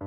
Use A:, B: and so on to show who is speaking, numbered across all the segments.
A: Hi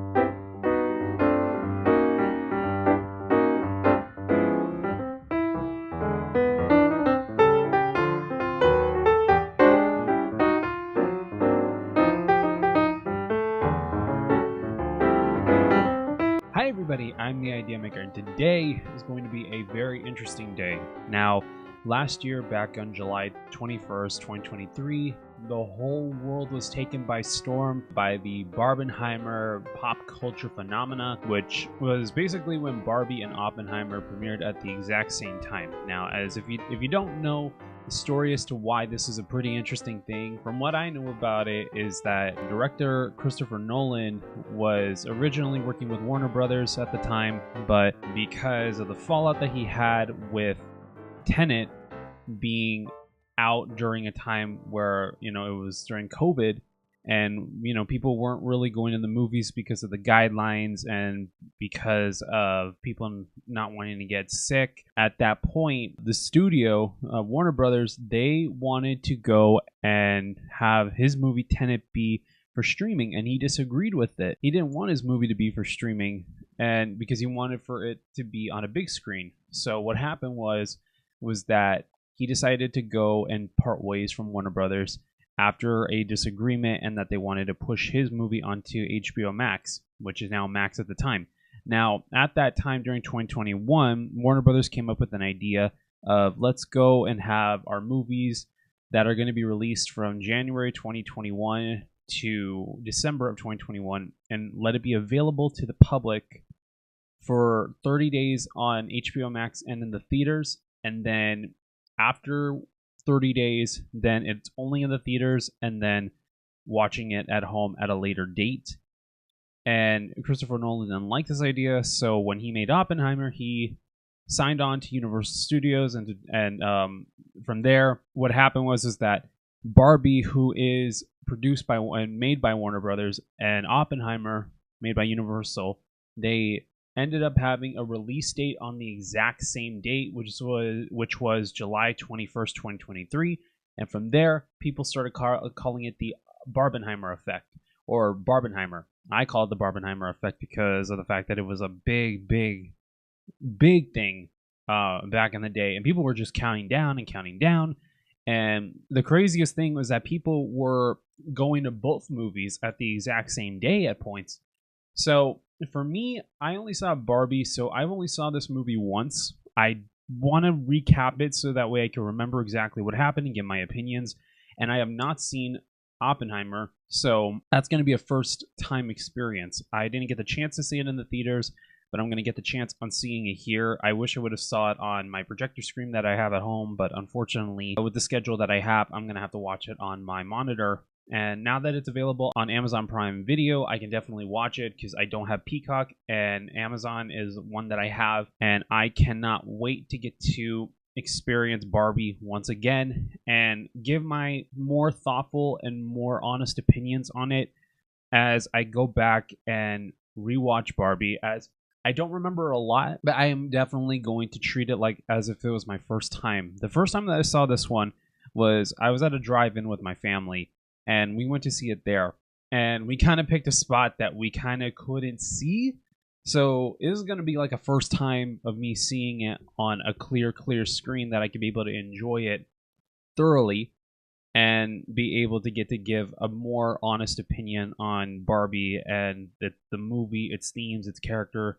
A: everybody, I'm the Idea Maker, and today is going to be a very interesting day. Now, last year, back on July 21st, 2023, the whole world was taken by storm by the Barbenheimer pop culture phenomena, which was basically when Barbie and Oppenheimer premiered at the exact same time. Now, as if you don't know the story as to why this is a pretty interesting thing, from what I know about it, is that director Christopher Nolan was originally working with Warner Brothers at the time, but because of the fallout that he had with Tenet being out during a time where, it was during COVID, and people weren't really going to the movies because of the guidelines and because of people not wanting to get sick. At that point, the studio, Warner Brothers, they wanted to go and have his movie Tenet be for streaming, and he disagreed with it. He didn't want his movie to be for streaming, and because he wanted for it to be on a big screen. So what happened was that he decided to go and part ways from Warner Brothers after a disagreement, and that they wanted to push his movie onto HBO Max, which is now Max at the time. Now, at that time during 2021, Warner Brothers came up with an idea of, let's go and have our movies that are going to be released from January 2021 to December of 2021 and let it be available to the public for 30 days on HBO Max and in the theaters, and then after 30 days, then it's only in the theaters, and then watching it at home at a later date. And Christopher Nolan didn't like this idea, so when he made Oppenheimer, he signed on to Universal Studios, and from there, what happened was that Barbie, who is produced by and made by Warner Brothers, and Oppenheimer, made by Universal, they ended up having a release date on the exact same date, which was July 21st, 2023. And from there, people started calling it the Barbenheimer effect, or Barbenheimer. I call it the Barbenheimer effect because of the fact that it was a big thing back in the day, and people were just counting down. And the craziest thing was that people were going to both movies at the exact same day at points. So for me, I only saw Barbie, so I've only saw this movie once. I want to recap it so that way I can remember exactly what happened and give my opinions. And I have not seen Oppenheimer, so that's going to be a first-time experience. I didn't get the chance to see it in the theaters, but I'm going to get the chance on seeing it here. I wish I would have saw it on my projector screen that I have at home, but unfortunately, with the schedule that I have, I'm going to have to watch it on my monitor. And now that it's available on Amazon Prime Video, I can definitely watch it because I don't have Peacock, and Amazon is one that I have, and I cannot wait to get to experience Barbie once again and give my more thoughtful and more honest opinions on it as I go back and rewatch Barbie, as I don't remember a lot, but I am definitely going to treat it like as if it was my first time. The first time that I saw this one was I was at a drive-in with my family, and we went to see it there, and we kind of picked a spot that we kind of couldn't see. So it is going to be like a first time of me seeing it on a clear screen that I could be able to enjoy it thoroughly and be able to give a more honest opinion on Barbie and the movie, its themes, its character,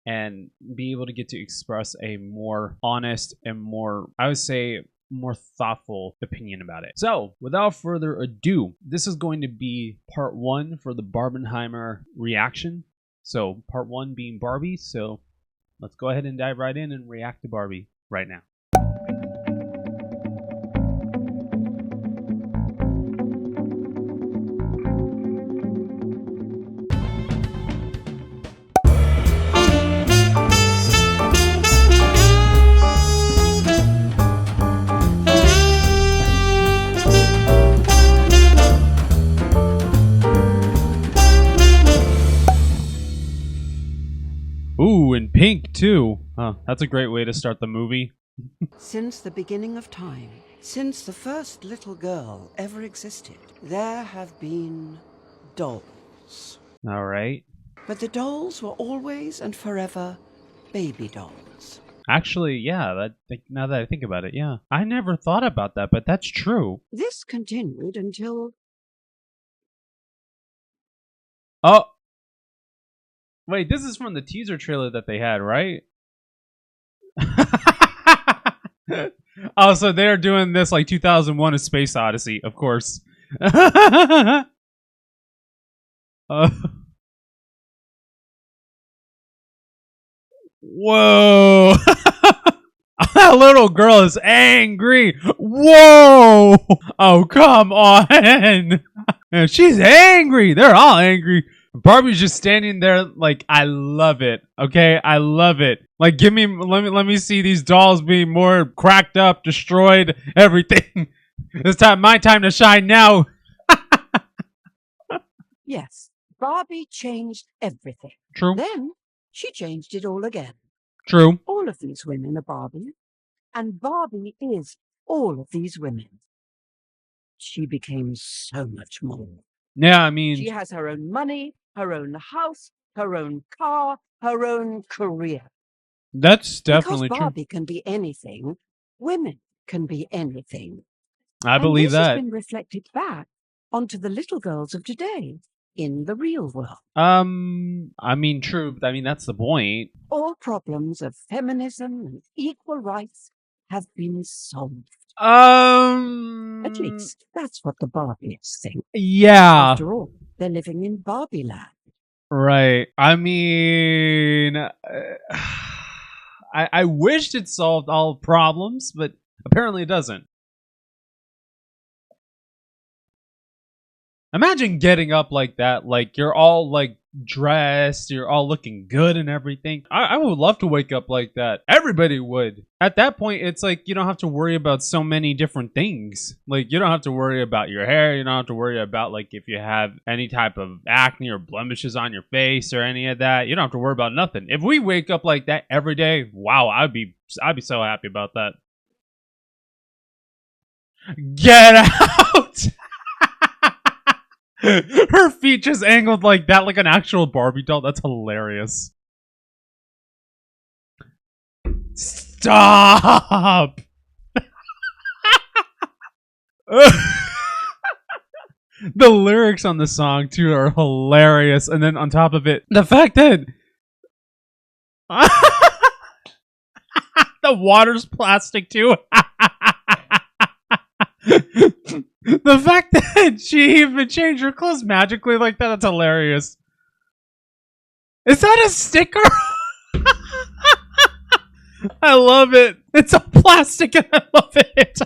A: and be able to get to express a more honest and more, I would say, more thoughtful opinion about it. So without further ado, this is going to be part one for the Barbenheimer reaction. So part one being Barbie. So let's go ahead and dive right in and react to Barbie right now. Ooh, and pink too. That's a great way to start the movie.
B: Since the beginning of time, since the first little girl ever existed, there have been dolls.
A: All right.
B: But the dolls were always and forever baby dolls.
A: Actually, yeah, now that I think about it, yeah. I never thought about that, but that's true.
B: This continued until...
A: Oh! Wait, this is from the teaser trailer that they had, right? Oh, so they're doing this like 2001 A Space Odyssey, of course. Whoa! That little girl is angry. Whoa! Oh, come on! She's angry. They're all angry. Barbie's just standing there like, I love it. Okay, I love it. Like, let me see these dolls being more cracked up, destroyed, everything. It's my time to shine now.
B: Yes, Barbie changed everything.
A: True.
B: Then she changed it all again.
A: True.
B: All of these women are Barbie, and Barbie is all of these women. She became so much more.
A: Yeah, I mean...
B: She has her own money, her own house, her own car, her own career.
A: That's definitely
B: because
A: true.
B: Barbie can be anything, women can be anything.
A: I believe
B: this
A: that.
B: has been reflected back onto the little girls of today in the real world.
A: I mean, true. I mean, that's the point.
B: All problems of feminism and equal rights have been solved. At least that's what the Barbies think.
A: Yeah.
B: After all, they're living in Barbie land.
A: Right. I mean, I wished it solved all problems, but apparently it doesn't. Imagine getting up like that, like you're all like dressed, you're all looking good and everything. I would love to wake up like that. Everybody would. At that point, it's like you don't have to worry about so many different things. Like you don't have to worry about your hair. You don't have to worry about like if you have any type of acne or blemishes on your face or any of that. You don't have to worry about nothing. If we wake up like that every day, wow, I'd be so happy about that. Get out! Her feet just angled like that, like an actual Barbie doll. That's hilarious. Stop! The lyrics on the song, too, are hilarious. And then on top of it, the fact that... the water's plastic, too. The fact that she even changed her clothes magically like that, that's hilarious. Is that a sticker? I love it. It's a plastic and I love it.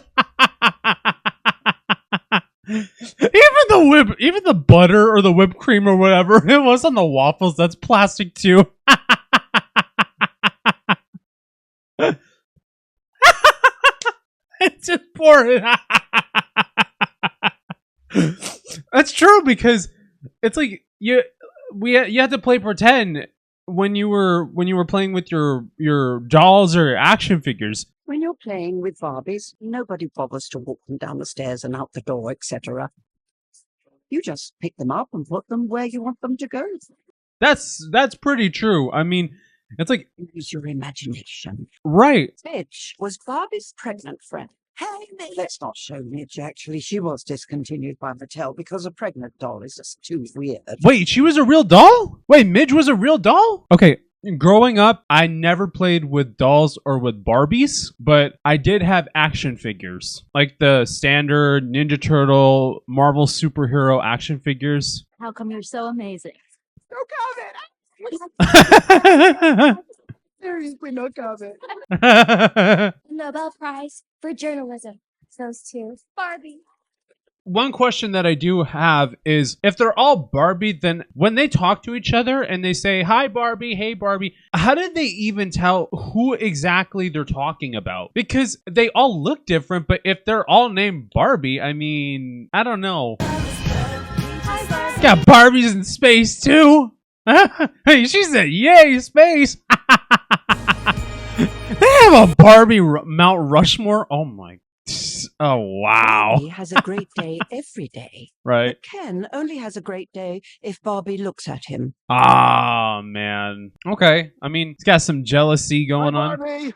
A: Even the butter or the whipped cream or whatever it was on the waffles, that's plastic too. It's just pouring. That's true because it's like you had to play pretend when you were playing with your dolls or action figures.
B: When you're playing with Barbies, nobody bothers to walk them down the stairs and out the door, etc. You just pick them up and put them where you want them to go.
A: That's pretty true. I mean, it's like
B: use your imagination.
A: Right.
B: Midge was Barbie's pregnant friend. Hey, let's not show Midge, actually. She was discontinued by Mattel because a pregnant doll is just too weird.
A: Wait, she was a real doll? Wait, Midge was a real doll? Okay, growing up, I never played with dolls or with Barbies, but I did have action figures. Like the standard Ninja Turtle, Marvel superhero action figures.
C: How come you're so amazing?
B: No comment! Seriously, no comment.
C: Nobel Prize for Journalism goes to Barbie.
A: One question that I do have is, if they're all Barbie, then when they talk to each other and they say, hi Barbie, hey Barbie, how did they even tell who exactly they're talking about? Because they all look different, but if they're all named Barbie, I mean, I don't know. Got Barbies in space too. Hey, she said, yay, space. They have a Barbie Mount Rushmore. Oh my Oh, wow.
B: Barbie has a great day every day.
A: Right.
B: But Ken only has a great day if Barbie looks at him.
A: Ah, man. Okay. I mean, it's got some jealousy going on.
D: Barbie.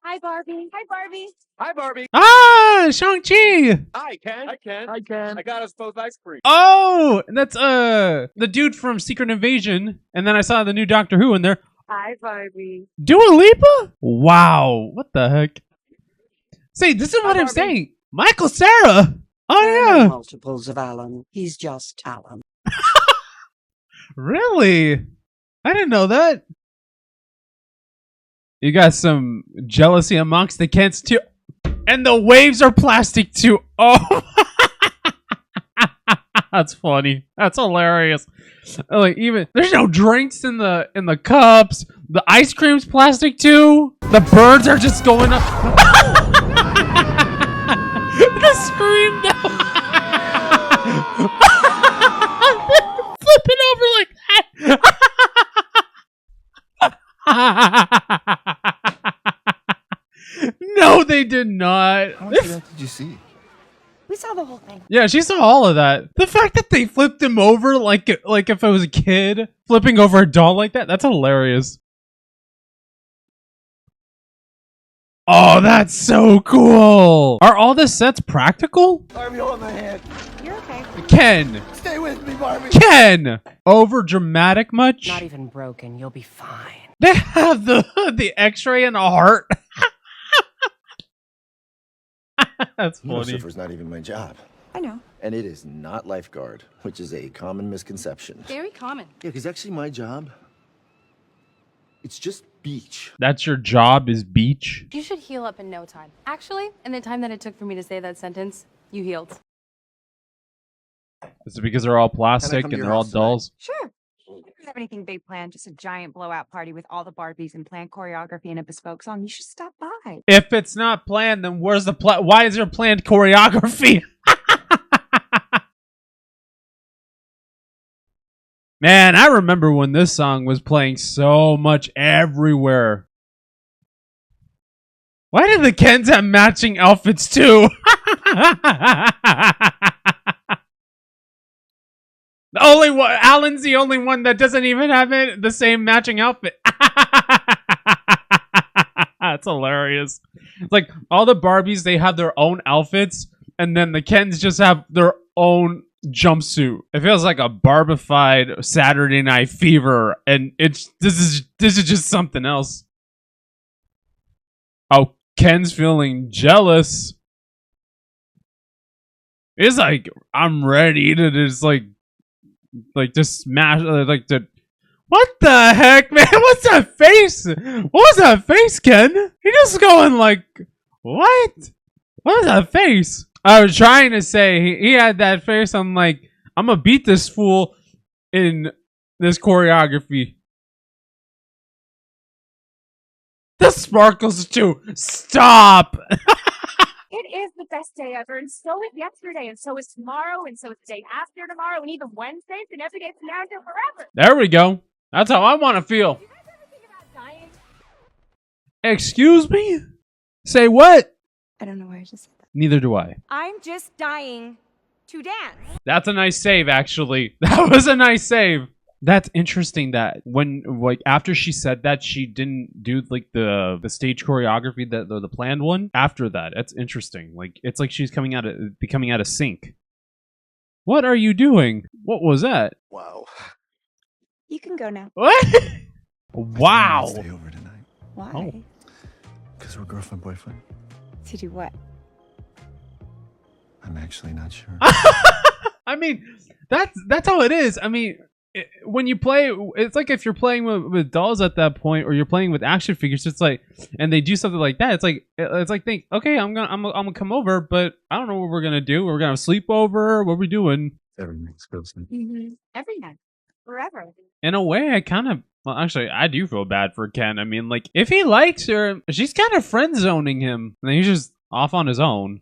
C: Hi, Barbie. Hi, Barbie.
D: Hi, Barbie.
A: Ah, Shang-Chi.
D: Hi, Ken. Hi, Ken. Hi, Ken. I got us both ice cream.
A: Oh, that's the dude from Secret Invasion. And then I saw the new Doctor Who in there.
B: Hi, Barbie.
A: Dua Lipa? Wow. What the heck? See, this is what I'm
B: Barbie.
A: saying. Michael Cera. Oh,
B: There are no
A: yeah.
B: multiples of Alan. He's just Alan.
A: Really? I didn't know that. You got some jealousy amongst the Kents too. And the waves are plastic too. Oh. That's funny. That's hilarious. Like, even there's no drinks in the cups. The ice cream's plastic too. The birds are just going up. The scream now. Flipping over like that. No, they did not.
D: How much of that did you see?
C: We saw the whole thing.
A: Yeah, she saw all of that. The fact that they flipped him over like if I was a kid flipping over a doll like that—that's hilarious. Oh, that's so cool. Are all the sets practical?
D: Barbie, hold my hand.
C: You're okay.
A: Ken.
D: Stay with me, Barbie.
A: Ken. Over dramatic much?
E: Not even broken. You'll be fine.
A: They have the X-ray and a heart. That's funny.
F: Surfer's not even my job.
C: I know.
F: And it is not lifeguard, which is a common misconception.
E: Very common.
F: Yeah, because actually my job, it's just beach.
A: That's your job is beach?
E: You should heal up in no time. Actually, in the time that it took for me to say that sentence, you healed.
A: Is it because they're all plastic
F: come to
A: and
F: your
A: they're all
F: house tonight?
A: dolls?
G: Sure. I don't have anything big planned, just a giant blowout party with all the Barbies and planned choreography and a bespoke song. You should stop by.
A: If it's not planned, then where's the plan? Why is there planned choreography? Man, I remember when this song was playing so much everywhere. Why did the Kens have matching outfits too? The only one, Alan's the only one that doesn't even have it the same matching outfit. That's hilarious. It's like all the Barbies, they have their own outfits, and then the Kens just have their own jumpsuit. It feels like a Barbified Saturday Night Fever, and this is just something else. Oh, Ken's feeling jealous. It's like I'm ready to just smash what the heck, man? What's that face? What was that face, Ken? He just going like, what? What was that face? I was trying to say he had that face. I'm like, I'm gonna beat this fool in this choreography. The sparkles too. Stop.
C: It is the best day ever, and so is yesterday, and so is tomorrow, and so is the day after tomorrow, and even Wednesdays, and every day from now until forever.
A: There we go. That's how I want to feel.
C: You guys ever think about dying?
A: Excuse me? Say what?
G: I don't know why I just said that.
A: Neither do I.
G: I'm just dying to dance.
A: That's a nice save, actually. That was a nice save. That's interesting that when, like, after she said that, she didn't do, like, the stage choreography, the planned one. After that, that's interesting. Like, it's like she's becoming out of sync. What are you doing? What was that?
F: Wow.
G: You can go now.
A: What? Wow.
F: Stay over tonight.
G: Why?
A: Oh.
F: Because we're girlfriend, boyfriend.
G: To do what?
F: I'm actually not sure.
A: I mean, that's how it is. I mean, when you play, it's like if you're playing with dolls at that point, or you're playing with action figures. It's like, and they do something like that. It's like think, okay, I'm gonna come over, but I don't know what we're gonna do. We're gonna sleep over. What are we doing?
F: Everything's ghosting.
G: Mm-hmm. Every night. Forever.
A: In a way, well, actually, I do feel bad for Ken. I mean, like, if he likes her, she's kind of friend zoning him, and he's just off on his own.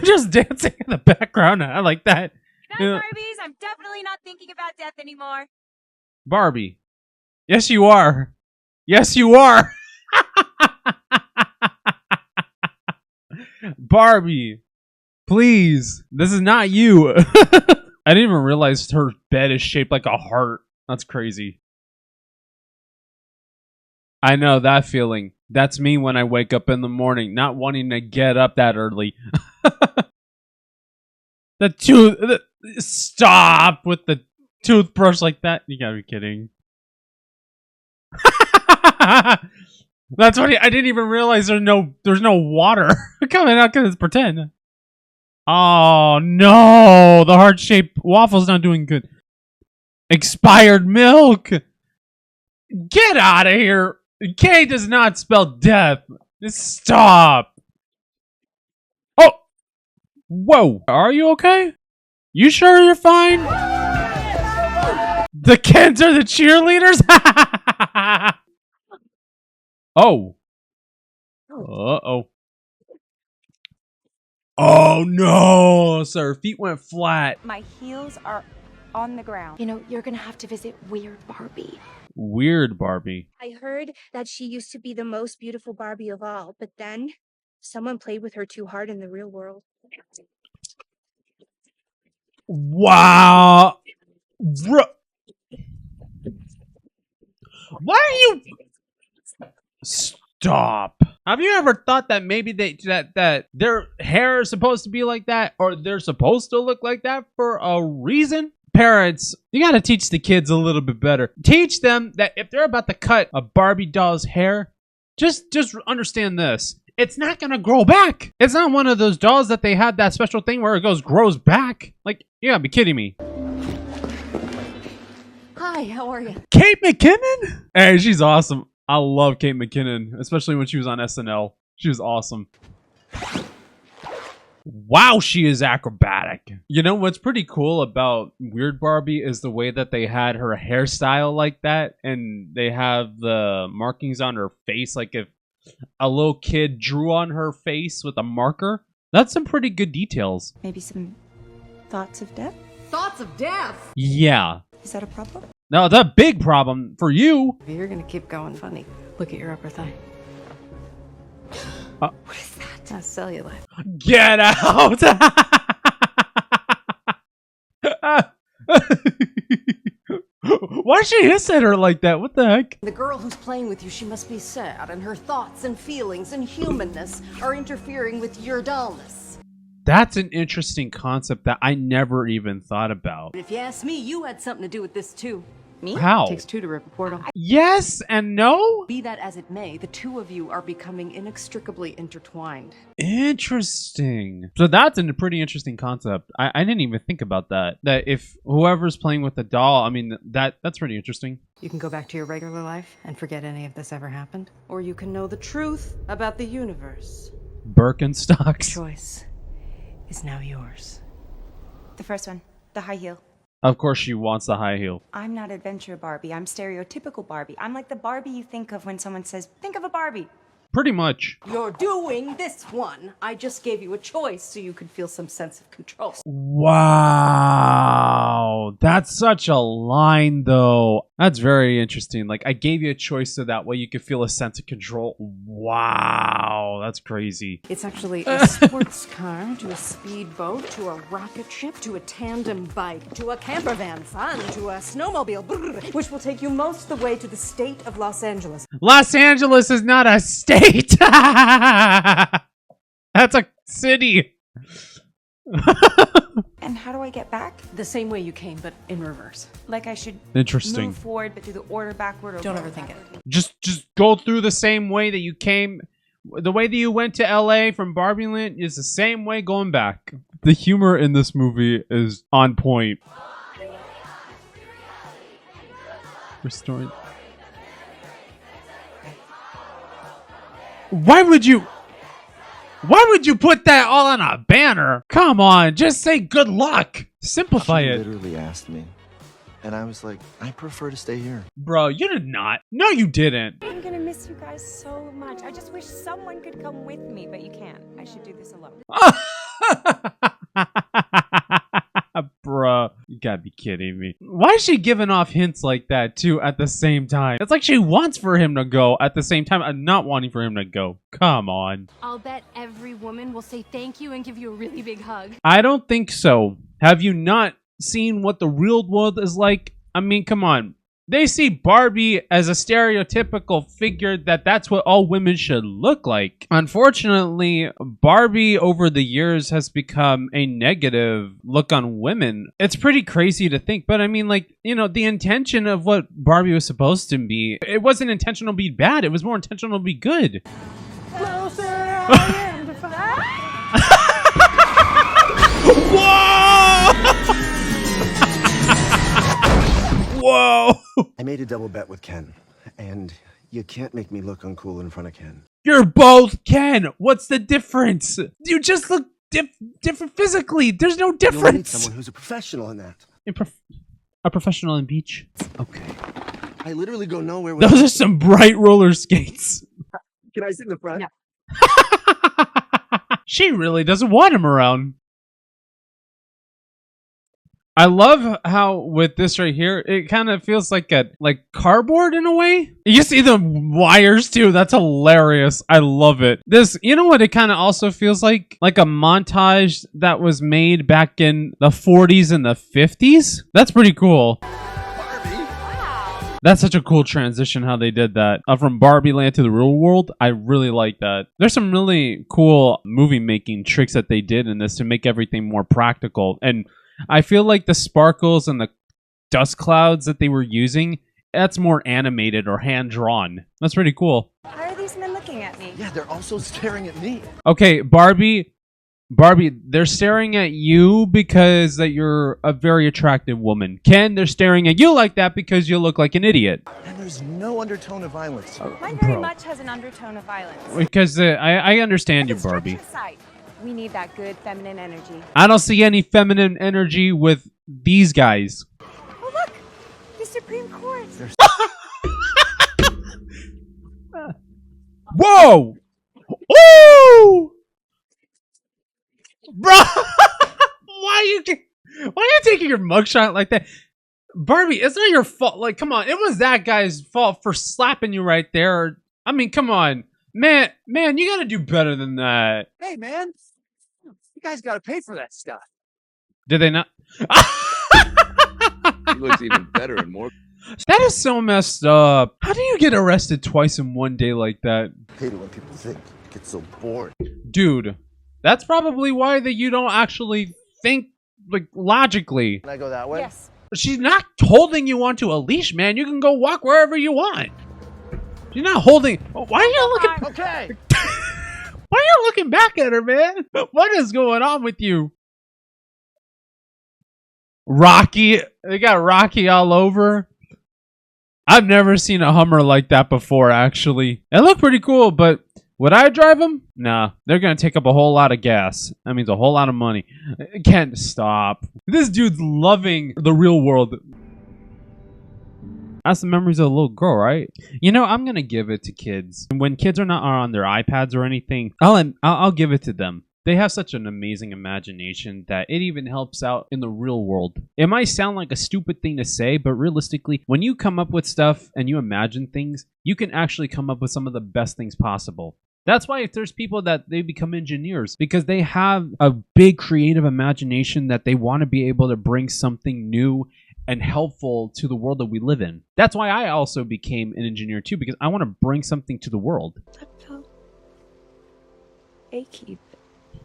A: Just dancing in the background. I like that.
G: Good night, Barbies. I'm definitely not thinking about death anymore.
A: Barbie. Yes, you are. Yes, you are. Barbie, please. This is not you. I didn't even realize her bed is shaped like a heart. That's crazy. I know that feeling. That's me when I wake up in the morning, not wanting to get up that early. Stop with the toothbrush like that. You gotta be kidding. That's funny. I didn't even realize there's no water coming out because it's pretend. Oh no, the heart-shaped waffle's not doing good. Expired milk. Get out of here. K does not spell death. Stop. Oh. Whoa. Are you okay? You sure you're fine? The kids are the cheerleaders? Oh. Uh-oh. Oh no. So her feet went flat.
G: My heels are on the ground.
E: You know, you're gonna have to visit Weird Barbie.
A: Weird Barbie.
C: I heard that she used to be the most beautiful Barbie of all, but then someone played with her too hard in the real world.
A: Wow. Why are you... Stop. Have you ever thought that maybe that their hair is supposed to be like that, or they're supposed to look like that for a reason? Parents, you gotta teach the kids a little bit better. Teach them that if they're about to cut a Barbie doll's hair, just understand this. It's not gonna grow back. It's not one of those dolls that they had that special thing where it grows back. Like, you gotta be kidding me.
E: Hi, how are you?
A: Kate McKinnon? Hey, she's awesome. I love Kate McKinnon, especially when she was on SNL. She was awesome. Wow, she is acrobatic. You know what's pretty cool about Weird Barbie is the way that they had her hairstyle like that, and they have the markings on her face, like if a little kid drew on her face with a marker. That's some pretty good details.
G: Maybe some thoughts of death?
H: Thoughts of death?
A: Yeah.
G: Is that a problem?
A: No, the big problem for you.
E: If you're gonna keep going funny, look at your upper thigh. What is that? That's cellulite.
A: Get out! Why she hiss at her like that? What the heck?
H: The girl who's playing with you, she must be sad, and her thoughts and feelings and humanness are interfering with your dullness.
A: That's an interesting concept that I never even thought about.
H: If you ask me, you had something to do with this too. Me?
A: How?
E: Takes two to rip a portal.
A: Yes and no?
H: Be that as it may, the two of you are becoming inextricably intertwined.
A: Interesting. So that's a pretty interesting concept. I didn't even think about that. That if whoever's playing with the doll, I mean, that's pretty interesting.
E: You can go back to your regular life and forget any of this ever happened. Or you can know the truth about the universe.
A: Birkenstocks.
E: Choice is now yours.
G: The first one, the high heel.
A: Of course she wants the high heel.
G: I'm not adventure Barbie. I'm stereotypical Barbie. I'm like the Barbie you think of when someone says, think of a Barbie.
A: Pretty much.
H: You're doing this one. I just gave you a choice so you could feel some sense of control.
A: Wow. That's such a line, though. That's very interesting. Like, I gave you a choice so that way you could feel a sense of control. Wow. That's crazy.
H: It's actually a sports car, to a speedboat, to a rocket ship, to a tandem bike, to a camper van fun, to a snowmobile, brrr, which will take you most of the way to the state of Los Angeles.
A: Los Angeles is not a state. That's a city.
G: And how do I get back?
H: The same way you came, but in reverse.
G: Like I should
A: Interesting.
G: move forward, but do the order backward. Or
H: Don't
G: forward
H: overthink it.
G: backward?
A: Just go through the same way that you came. The way that you went to LA from Barbie Land is the same way going back. The humor in this movie is on point. Restoring. Why would you put that all on a banner? Come on, just say good luck. Simplify
F: She
A: it.
F: literally asked me, and I was like, I prefer to stay here.
A: Bro, you did not. No, you didn't.
G: I'm gonna miss you guys so much. I just wish someone could come with me, but you can't. I should do this alone.
A: Bruh, you gotta be kidding me. Why is she giving off hints like that too at the same time? It's like she wants for him to go at the same time and not wanting for him to go. Come on.
I: I'll bet every woman will say thank you and give you a really big hug.
A: I don't think so. Have you not seen what the real world is like? I mean, come on. They see Barbie as a stereotypical figure that's what all women should look like. Unfortunately, Barbie over the years has become a negative look on women. It's pretty crazy to think, but I mean, like, you know, the intention of what Barbie was supposed to be, it wasn't intentional to be bad. It was more intentional to be good.
H: Closer I am to
A: Whoa! Whoa!
F: I made a double bet with Ken, and you can't make me look uncool in front of Ken.
A: You're both Ken. What's the difference? You just look different physically. There's no
F: You'll need
A: difference.
F: someone who's a professional in that.
A: A professional in beach. Okay.
F: I literally go nowhere without...
A: Those are some bright roller skates.
F: Can I sit in the front?
B: No.
A: She really doesn't want him around. I love how with this right here, it kind of feels like cardboard in a way. You see the wires too. That's hilarious. I love it. This, you know what it kind of also feels like? Like a montage that was made back in the 40s and the 50s. That's pretty cool. That's such a cool transition how they did that. From Barbie Land to the real world. I really like that. There's some really cool movie making tricks that they did in this to make everything more practical. And I feel like the sparkles and the dust clouds that they were using, that's more animated or hand-drawn. That's pretty cool.
G: Why are these men looking at me?
F: Yeah, they're also staring at me.
A: Okay, Barbie, they're staring at you because that you're a very attractive woman. Ken, they're staring at you like that because you look like an idiot.
F: And there's no undertone of violence.
G: Mine very much has an undertone of violence.
A: Because I understand you, Barbie.
G: Side. We need that good feminine energy.
A: I don't see any feminine energy with these guys.
G: Oh, look! The Supreme Court!
A: Whoa! Ooh! Bro! Why are you taking your mugshot like that? Barbie, it's not your fault. Like, come on. It was that guy's fault for slapping you right there. I mean, come on. Man, you gotta do better than that.
D: Hey, man. You guys got to pay for that stuff.
A: Did they not?
J: He looks even better and more.
A: That is so messed up. How do you get arrested twice in one day like that?
F: I hate it when people think. I get so bored.
A: Dude, that's probably why that you don't actually think like logically.
F: Can I go that way?
G: Yes.
A: She's not holding you onto a leash, man. You can go walk wherever you want. She's not holding. Why are you looking?
D: Okay.
A: Why are you looking back at her, man? What is going on with you? Rocky. They got Rocky all over. I've never seen a Hummer like that before, actually. It looked pretty cool, but would I drive them? Nah. They're going to take up a whole lot of gas. That means a whole lot of money. Can't stop. This dude's loving the real world. That's the memories of a little girl, right? You know, I'm gonna give it to kids. When kids are on their iPads or anything, I'll give it to them. They have such an amazing imagination that it even helps out in the real world. It might sound like a stupid thing to say, but realistically, when you come up with stuff and you imagine things, you can actually come up with some of the best things possible. That's why if there's people that they become engineers, because they have a big creative imagination that they want to be able to bring something new and helpful to the world that we live in. That's why I also became an engineer too, because I want to bring something to the world.
G: I felt achy.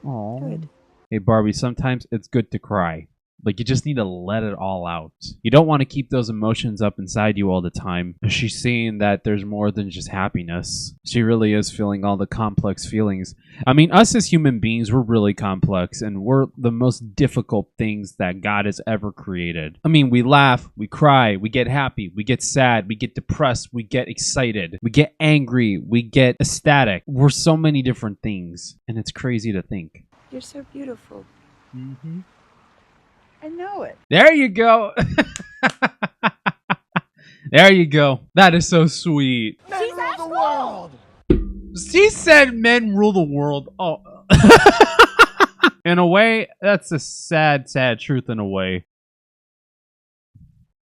A: Aww.
G: Good.
A: Hey Barbie, sometimes it's good to cry. Like, you just need to let it all out. You don't want to keep those emotions up inside you all the time. She's seeing that there's more than just happiness. She really is feeling all the complex feelings. I mean, us as human beings, we're really complex, and we're the most difficult things that God has ever created. I mean, we laugh, we cry, we get happy, we get sad, we get depressed, we get excited, we get angry, we get ecstatic. We're so many different things, and it's crazy to think.
G: You're so beautiful.
A: Mm-hmm.
G: I know it.
A: There you go. There you go. That is so sweet.
D: Men rule the world.
A: She said men rule the world. Oh. In a way, that's a sad, sad truth in a way.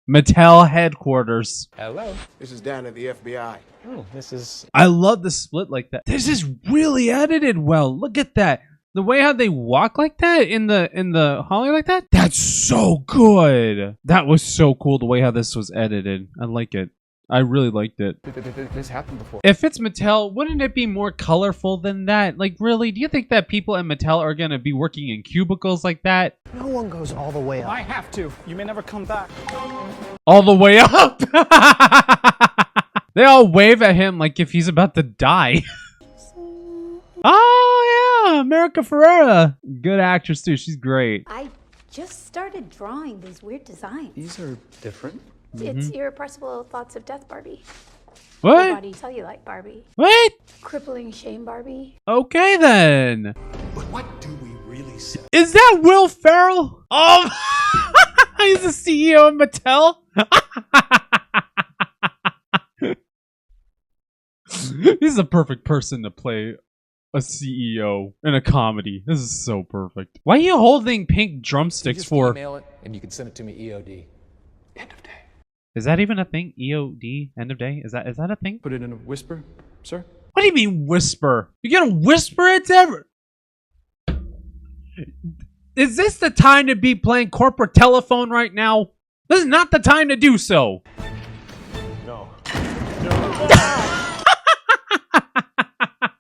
A: Mattel headquarters.
J: Hello. This is down at the FBI. Oh, this is...
A: I love the split like that. This is really edited well. Look at that. The way how they walk like that in the hallway like that. That's so good. That was so cool the way how this was edited. I like it. I really liked it.
J: This happened before.
A: If it's Mattel, wouldn't it be more colorful than that? Like, really? Do you think that people at Mattel are going to be working in cubicles like that?
J: No one goes all the way up. I have to. You may never come back.
A: All the way up? They all wave at him like if he's about to die. Oh, yeah. America Ferrera. Good actress, too. She's great.
K: I just started drawing these weird designs.
J: These are different.
K: It's irrepressible thoughts of death, Barbie.
A: What?
K: Your body tell you like Barbie.
A: What?
K: Crippling shame, Barbie.
A: Okay, then.
F: But what do we really say?
A: Is that Will Ferrell? Oh, he's the CEO of Mattel? He's the perfect person to play a CEO in a comedy. This is so perfect. Why are you holding pink drumsticks for?
J: Email it and you can send it to me EOD. End of day.
A: Is that even a thing? EOD? End of day? Is that a thing?
J: Put it in a whisper, sir.
A: What do you mean whisper? You gonna whisper it to everyone? Is this the time to be playing corporate telephone right now? This is not the time to do so.
J: No.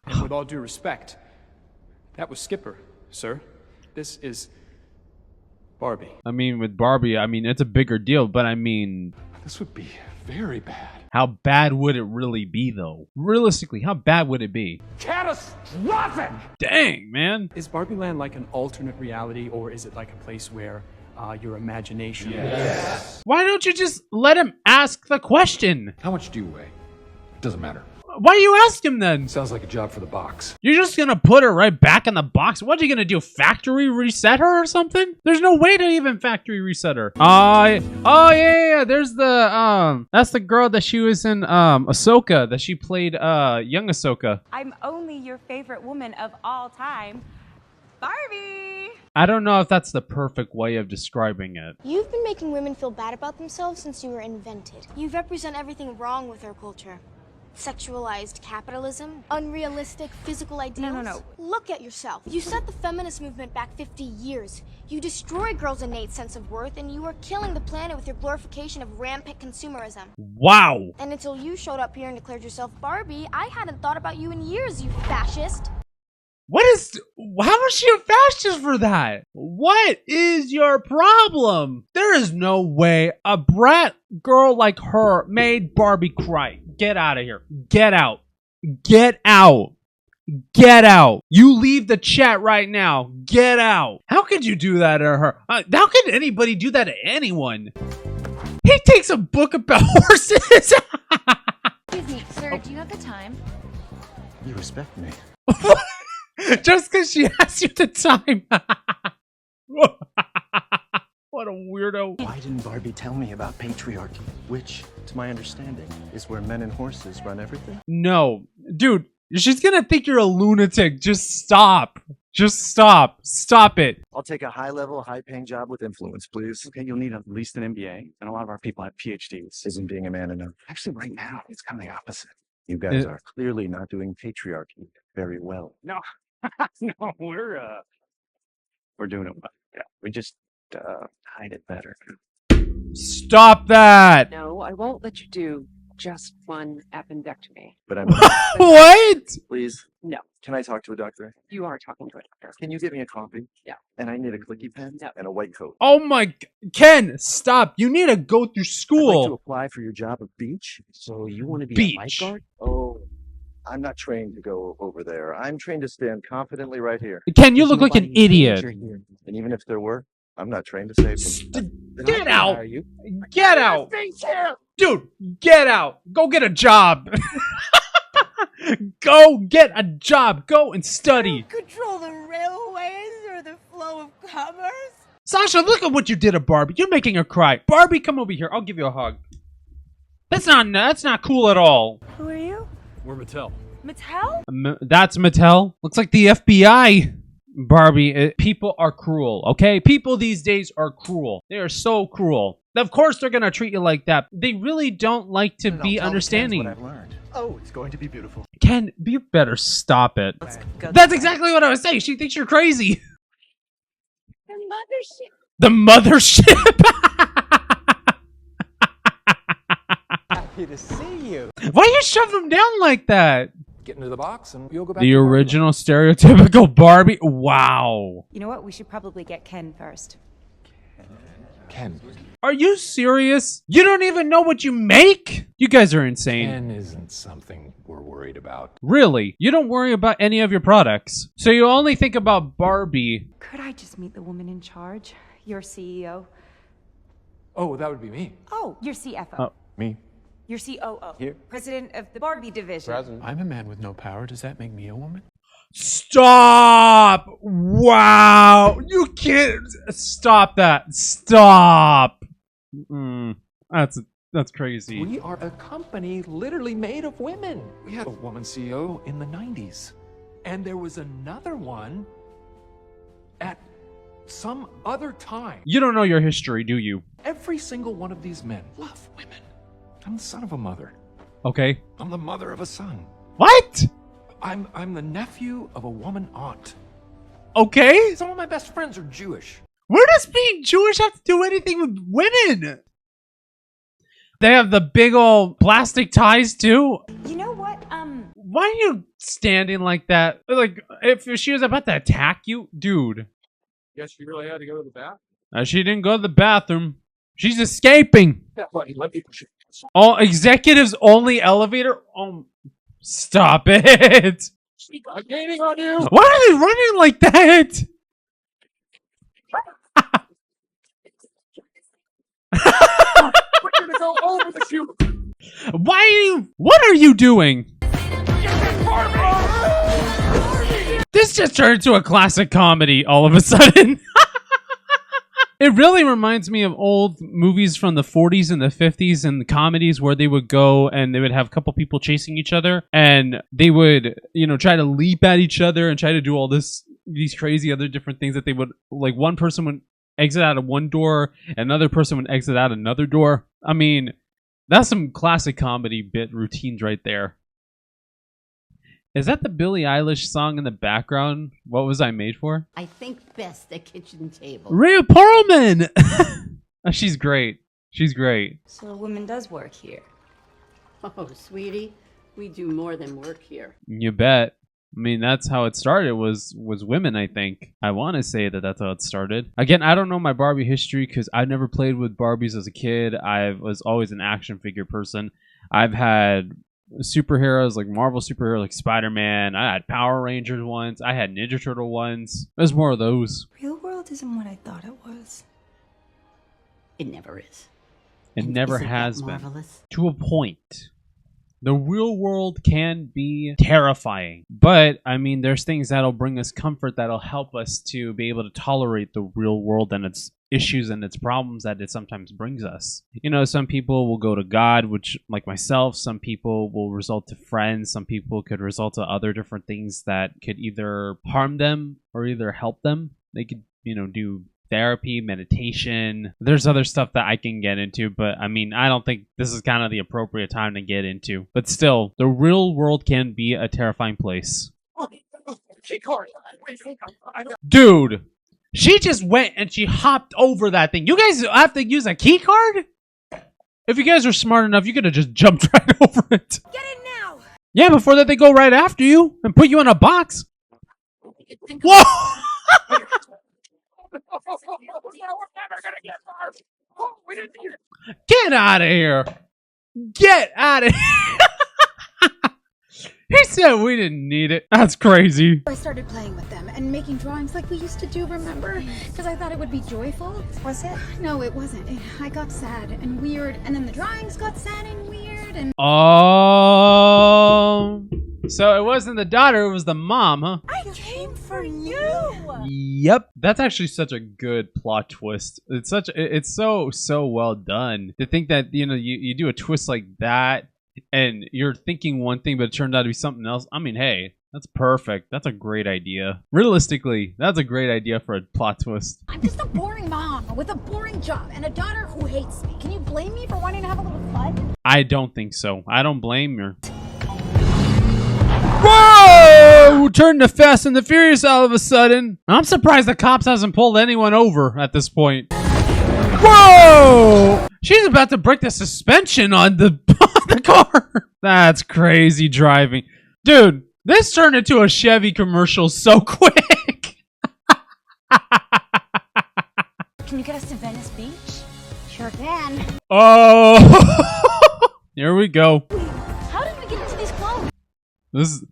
J: And with all due respect, that was Skipper, sir. This is Barbie.
A: I mean, with Barbie, I mean, it's a bigger deal, but I mean...
J: This would be very bad.
A: How bad would it really be, though? Realistically, how bad would it be?
J: Catastrophic!
A: Dang, man.
J: Is Barbie Land like an alternate reality, or is it like a place where your imagination...
F: Yes.
A: Why don't you just let him ask the question?
L: How much do you weigh? Doesn't matter.
A: Why do you ask him then?
L: Sounds like a job for the box.
A: You're just gonna put her right back in the box? What are you gonna do? Factory reset her or something? There's no way to even factory reset her. Oh yeah. There's the that's the girl that she was in Ahsoka, that she played young Ahsoka.
G: I'm only your favorite woman of all time, Barbie.
A: I don't know if that's the perfect way of describing it.
M: You've been making women feel bad about themselves since you were invented. You represent everything wrong with our culture. Sexualized capitalism, unrealistic physical ideals.
G: No.
M: Look at yourself. You set the feminist movement back 50 years. You destroyed girls' innate sense of worth, and you are killing the planet with your glorification of rampant consumerism.
A: Wow.
M: And until you showed up here and declared yourself Barbie, I hadn't thought about you in years, you fascist.
A: How is she a fascist for that? What is your problem? There is no way a brat girl like her made Barbie cry. Get out of here. Get out. Get out. Get out. You leave the chat right now. Get out. How could you do that to her? How could anybody do that to anyone? He takes a book about horses.
I: Excuse me, sir, do you have the time?
F: You respect me.
A: Just because she asked you the time. What a weirdo.
F: Why didn't Barbie tell me about patriarchy, which, to my understanding, is where men and horses run everything?
A: No. Dude, she's gonna think you're a lunatic. Just stop. Just stop. Stop it.
F: I'll take a high-level, high-paying job with influence, please. Okay, you'll need at least an MBA, and a lot of our people have PhDs. Isn't being a man enough? Actually, right now, it's kind of the opposite. You guys are clearly not doing patriarchy very well.
D: No, no, we're doing it well. Yeah, we just hide it better.
A: Stop that.
N: No, I won't let you do just one appendectomy.
F: But I'm
A: What?
F: Please.
N: No.
F: Can I talk to a doctor?
N: You are talking to a doctor.
F: Can you get me a coffee?
N: Yeah.
F: And I need a clicky pen and a white coat.
A: Oh my... Ken, stop. You need to go through
F: I'd
A: school.
F: like to apply for your job at Beach. So you want to be
A: Beach.
F: a lifeguard? Oh, I'm not trained to go over there. I'm trained to stand confidently right here.
A: Ken, you look like an idiot.
F: And even if there were, I'm not trained to save them.
A: Get out. Get out. Dude, get out. Go get a job. Go get a job. Go and study.
K: Control the railways or the flow of commerce?
A: Sasha, look at what you did to Barbie. You're making her cry. Barbie, come over here. I'll give you a hug. That's not cool at all.
G: Who are you?
J: We're Mattel.
G: Mattel?
A: That's Mattel. Looks like the FBI. Barbie, people are cruel, okay? People these days are cruel. They are so cruel. Of course they're gonna treat you like that. They really don't like to be understanding.
F: What I've learned. Oh, it's going to be beautiful.
A: Ken, you better stop it. That's exactly what I was saying. She thinks you're crazy.
C: The mothership.
A: The mothership.
O: Happy to see you.
A: Why you shove them down like that?
L: Get into the box and you'll go back
A: The
L: to
A: original stereotypical Barbie. Wow.
G: You know what? We should probably get Ken first.
L: Ken.
A: Are you serious? You don't even know what you make? You guys are insane.
L: Ken isn't something we're worried about.
A: Really? You don't worry about any of your products. So you only think about Barbie.
G: Could I just meet the woman in charge? Your CEO?
L: Oh, that would be me.
G: Oh, your CFO.
A: Oh.
F: Me?
G: Your COO.
F: Here.
G: President of the Barbie division.
O: I'm a man with no power. Does that make me a woman?
A: Stop! Wow! You can't stop that. Stop. That's crazy.
L: We are a company literally made of women. We had a woman CEO in the 90s. And there was another one at some other time.
A: You don't know your history, do you?
L: Every single one of these men love women. I'm the son of a mother.
A: Okay.
L: I'm the mother of a son.
A: What?
L: I'm the nephew of a woman aunt.
A: Okay.
L: Some of my best friends are Jewish.
A: Where does being Jewish have to do anything with women? They have the big old plastic ties too.
G: You know what?
A: Why are you standing like that? Like, if she was about to attack you, dude.
J: Guess she really had to go to the bathroom.
A: She didn't go to the bathroom. She's escaping.
J: Yeah, buddy, let me push it.
A: Oh, executives only elevator. Stop it.
J: I'm gaining on you.
A: Why are they running like that?
J: We're gonna go over the cube.
A: Why are you? What are you doing? This just turned into a classic comedy all of a sudden. It really reminds me of old movies from the 40s and the 50s and the comedies where they would go and they would have a couple people chasing each other and they would, try to leap at each other and try to do all these crazy other different things that they would, like one person would exit out of one door, another person would exit out another door. I mean, that's some classic comedy bit routines right there. Is that the Billie Eilish song in the background? What was I made for?
P: I think best at kitchen table.
A: Rhea Perlman! She's great. She's great.
P: So a woman does work here. Oh, sweetie, we do more than work here.
A: You bet. I mean, that's how it started, was women, I think. I want to say that that's how it started. Again, I don't know my Barbie history because I've never played with Barbies as a kid. I was always an action figure person. I've had superheroes like Marvel superheroes like Spider-Man. I had Power Rangers once. I had Ninja Turtle ones. There's more of those.
P: Real world isn't what I thought it was. It never is.
A: It
P: And
A: never
P: isn't that
A: has been.
P: marvelous?
A: To a point. The real world can be terrifying. But, I mean, there's things that'll bring us comfort that'll help us to be able to tolerate the real world and its issues and its problems that it sometimes brings us. Some people will go to God, which, like myself, some people will result to friends, some people could result to other different things that could either harm them or either help them. They could, do therapy, meditation. There's other stuff that I can get into, but I mean, I don't think this is kind of the appropriate time to get into. But still, the real world can be a terrifying place. Dude! She just went and she hopped over that thing. You guys have to use a key card? If you guys are smart enough, you could have just jumped right over it.
K: Get in now!
A: Yeah, before that they go right after you and put you in a box. Whoa! Get out of here! Get out of here! He said we didn't need it. That's crazy.
Q: I started playing with them and making drawings like we used to do, remember? Because I thought it would be joyful.
G: Was it?
Q: No, it wasn't. I got sad and weird, and then the drawings got sad and weird, and...
A: So it wasn't the daughter, it was the mom, huh?
K: I came for you.
A: Yep. That's actually such a good plot twist. It's so well done. To think that, you do a twist like that and you're thinking one thing, but it turned out to be something else. I mean, hey, That's perfect. That's a great idea. Realistically, that's a great idea for a plot twist.
Q: I'm just a boring mom with a boring job and a daughter who hates me. Can you blame me for wanting to have a little fun?
A: I don't think so. I don't blame her. Whoa! Turned to Fast and the Furious all of a sudden. I'm surprised the cops hasn't pulled anyone over at this point. Whoa! She's about to break the suspension on the car. That's crazy driving. Dude, this turned into a Chevy commercial so quick.
Q: Can you get us to Venice Beach? Sure can.
A: Oh! Here we go.
Q: How did we get into these clothes?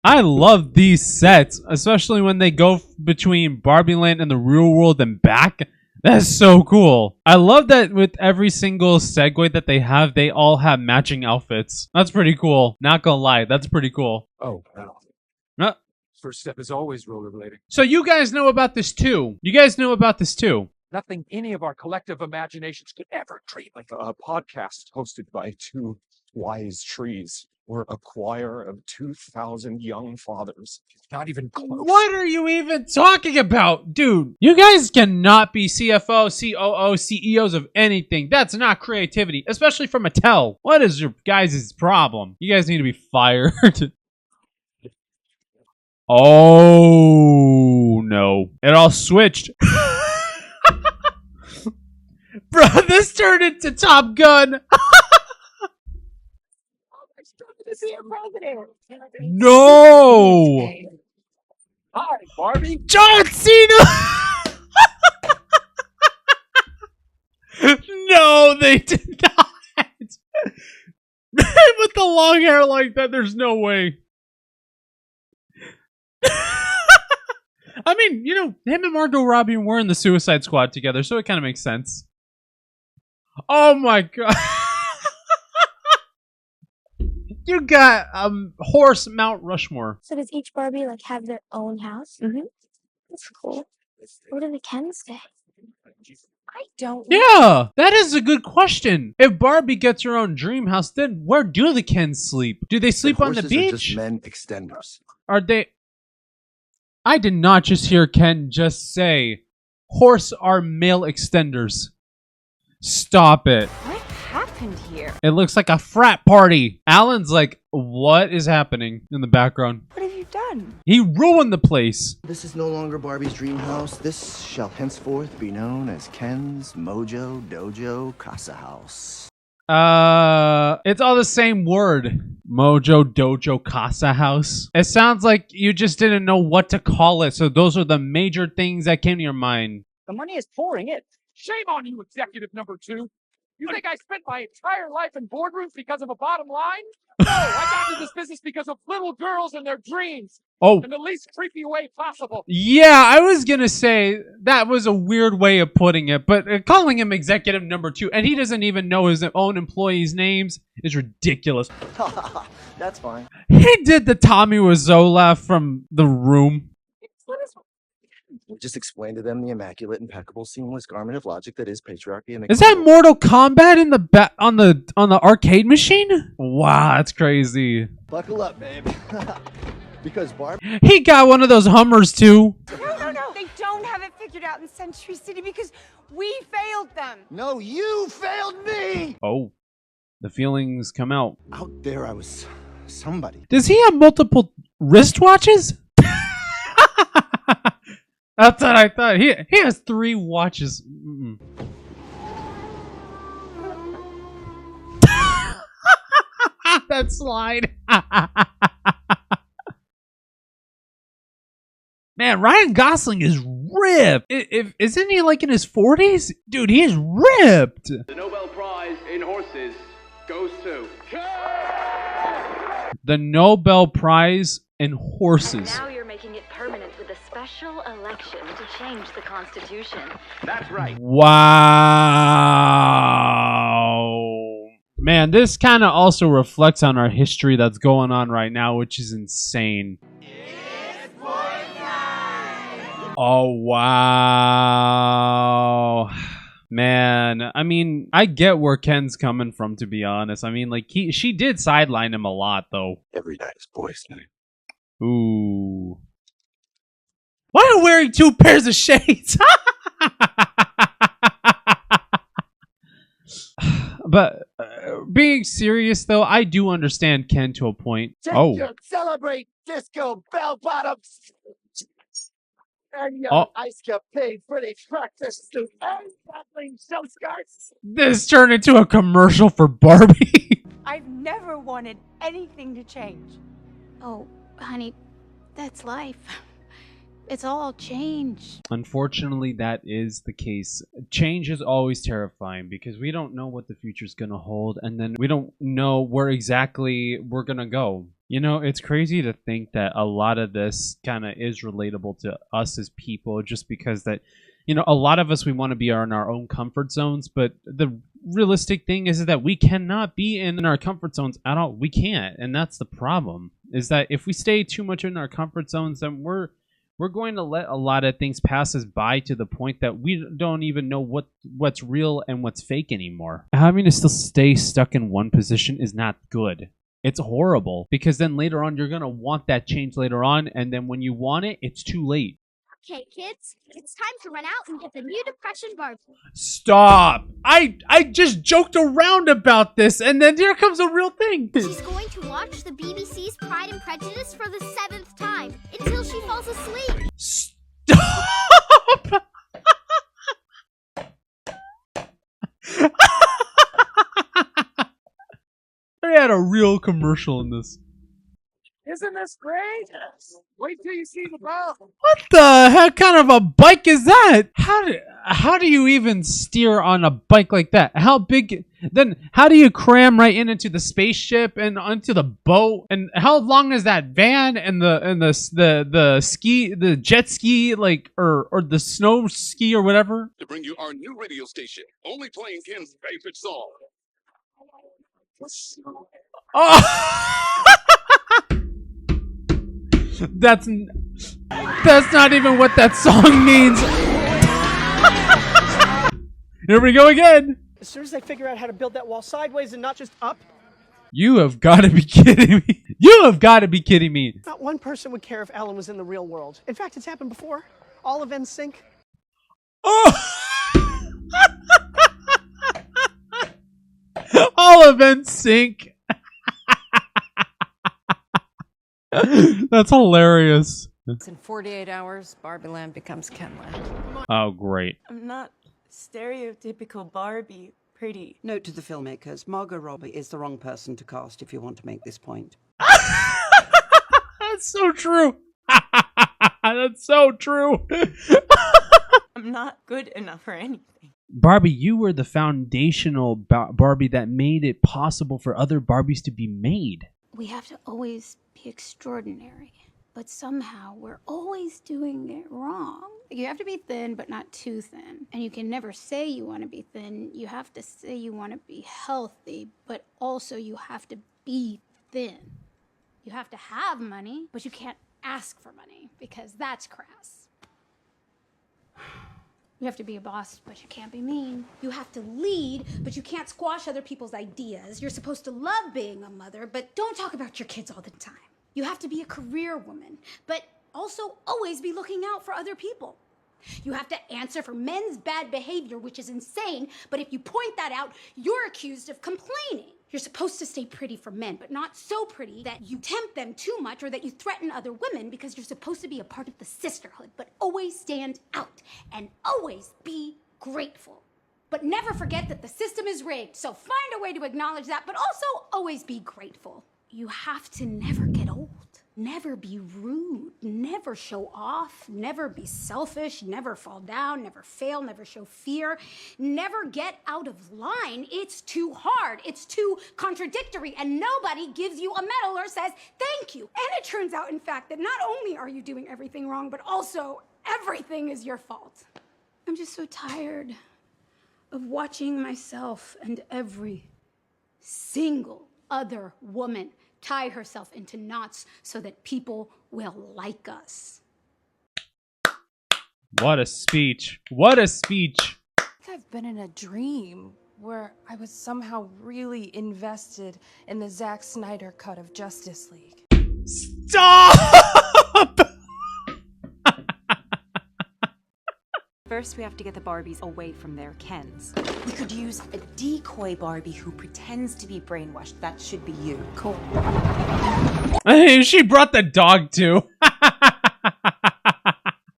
A: I love these sets, especially when they go between Barbie Land and the real world and back. That's so cool. I love that with every single segue that they have, they all have matching outfits. That's pretty cool. Not gonna lie, that's pretty cool.
L: Oh, wow. First step is always rollerblading.
A: So you guys know about this too.
L: Nothing any of our collective imaginations could ever dream of.
F: A podcast hosted by two wise trees. We're a choir of 2,000 young fathers.
L: Not even close.
A: What are you even talking about? Dude, you guys cannot be CFO, COO, CEOs of anything. That's not creativity, especially from Mattel. What is your guys' problem? You guys need to be fired. Oh, no. It all switched. Bro, this turned into Top Gun. No!
L: Hi, Barbie.
A: John Cena! No, they did not. With the long hair like that, there's no way. I mean, you know, him and Margot Robbie were in the Suicide Squad together, so it kind of makes sense. Oh my god. You got horse Mount Rushmore.
M: So does each Barbie like have their own house? Mm-hmm. That's cool. Where do the Kens stay? I don't know.
A: Yeah, that is a good question. If Barbie gets her own dream house, then where do the Kens sleep? Do they sleep on the beach?
F: Are just men extenders.
A: Are they? I did not just hear Ken just say, horse are male extenders. Stop it.
G: What happened here?
A: It looks like a frat party. Alan's like, what is happening in the background?
G: What have you done?
A: He ruined the place.
R: This is no longer Barbie's dream house. This shall henceforth be known as Ken's Mojo Dojo Casa House.
A: It's all the same word. Mojo Dojo Casa House. It sounds like you just didn't know what to call it, so those are the major things that came to your mind.
K: The money is pouring in.
L: Shame on you, executive number 2. You think I spent my entire life in boardrooms because of a bottom line? No, I got into this business because of little girls and their dreams.
A: Oh.
L: In the least creepy way possible.
A: Yeah, I was gonna say that was a weird way of putting it, but calling him executive number 2 and he doesn't even know his own employees' names is ridiculous.
R: That's fine.
A: He did the Tommy Wiseau laugh from The Room.
R: We'll just explain to them the immaculate, impeccable, seamless garment of logic that is patriarchy. And
A: Is that Mortal Kombat in the on the arcade machine? Wow, that's crazy.
R: Buckle up, babe. Because Barbie.
A: He got one of those Hummers too.
G: No. They don't have it figured out in Century City because we failed them.
R: No, you failed me.
A: Oh, the feelings come out.
R: Out there, I was somebody.
A: Does he have multiple wristwatches? That's what I thought. He has 3 watches. That slide. Man, Ryan Gosling is ripped. Isn't he like in his 40s? Dude, he is ripped.
S: The Nobel Prize in horses goes to...
A: The Nobel Prize in horses.
T: Now you're making it permanent with a special election to change the Constitution.
S: That's right.
A: Wow. Man, this kind of also reflects on our history that's going on right now, which is insane. Oh, wow. Man, I mean, I get where Ken's coming from, to be honest. I mean, like, she did sideline him a lot, though.
F: Every night is boys' night.
A: Ooh. Why are you wearing 2 pairs of shades? But being serious though, I do understand Ken to a point.
R: Celebrate disco bell bottoms. And your ice capade for the breakfast soup and battling show skirts.
A: This turned into a commercial for Barbie.
G: I've never wanted anything to change.
M: Oh, honey, that's life. It's all change.
A: Unfortunately, that is the case. Change is always terrifying because we don't know what the future's gonna hold, and then we don't know where exactly we're gonna go. You know, it's crazy to think that a lot of this kind of is relatable to us as people, just because that, you know, a lot of us, we want to be in our own comfort zones, but the realistic thing is that we cannot be in our comfort zones at all. We can't, and that's the problem, is that if we stay too much in our comfort zones, then we're going to let a lot of things pass us by to the point that we don't even know what's real and what's fake anymore. Having to still stay stuck in one position is not good. It's horrible, because then later on you're going to want that change later on, and then when you want it, it's too late.
U: Okay, kids, it's time to run out and get the new depression Barbie.
A: Stop! I just joked around about this, and then here comes a real thing.
U: She's going to watch the BBC's Pride and Prejudice for the 7th time until she falls asleep.
A: Stop! They had a real commercial in this.
R: Isn't this great? Wait till you see the ball.
A: What the heck kind of a bike is that? How do you even steer on a bike like that? How big? Then how do you cram right into the spaceship and onto the boat? And how long is that van and the ski, the jet ski, like or the snow ski or whatever?
V: To bring you our new radio station, only playing Ken's favorite song.
A: Oh! That's not even what that song means. Here we go again.
W: As soon as they figure out how to build that wall sideways and not just up.
A: You have got to be kidding me. You have got to be kidding me.
W: Not one person would care if Alan was in the real world. In fact, it's happened before. All of NSYNC.
A: Oh! All of NSYNC. That's hilarious.
E: In 48 hours, Barbie Land becomes Kenland.
A: Oh, great.
X: I'm not stereotypical Barbie pretty.
B: Note to the filmmakers, Margot Robbie is the wrong person to cast if you want to make this point.
A: That's so true. That's so true.
X: I'm not good enough for anything.
A: Barbie, you were the foundational Barbie that made it possible for other Barbies to be made.
M: We have to always be extraordinary, but somehow we're always doing it wrong. You have to be thin, but not too thin. And you can never say you want to be thin. You have to say you want to be healthy, but also you have to be thin. You have to have money, but you can't ask for money because that's crass. You have to be a boss, but you can't be mean. You have to lead, but you can't squash other people's ideas. You're supposed to love being a mother, but don't talk about your kids all the time. You have to be a career woman, but also always be looking out for other people. You have to answer for men's bad behavior, which is insane, but if you point that out, you're accused of complaining. You're supposed to stay pretty for men, but not so pretty that you tempt them too much or that you threaten other women, because you're supposed to be a part of the sisterhood, but always stand out and always be grateful. But never forget that the system is rigged, so find a way to acknowledge that, but also always be grateful. You have to never get old. Never be rude, never show off, never be selfish, never fall down, never fail, never show fear, never get out of line. It's too hard, it's too contradictory, and nobody gives you a medal or says thank you. And it turns out, in fact, that not only are you doing everything wrong, but also everything is your fault. I'm just so tired of watching myself and every single other woman tie herself into knots so that people will like us.
A: What a speech. What a speech.
I: I think I've been in a dream where I was somehow really invested in the Zack Snyder cut of Justice League.
A: Stop!
G: First, we have to get the Barbies away from their Kens. We could use a decoy Barbie who pretends to be brainwashed. That should be you. Cool.
A: Hey, she brought the dog too.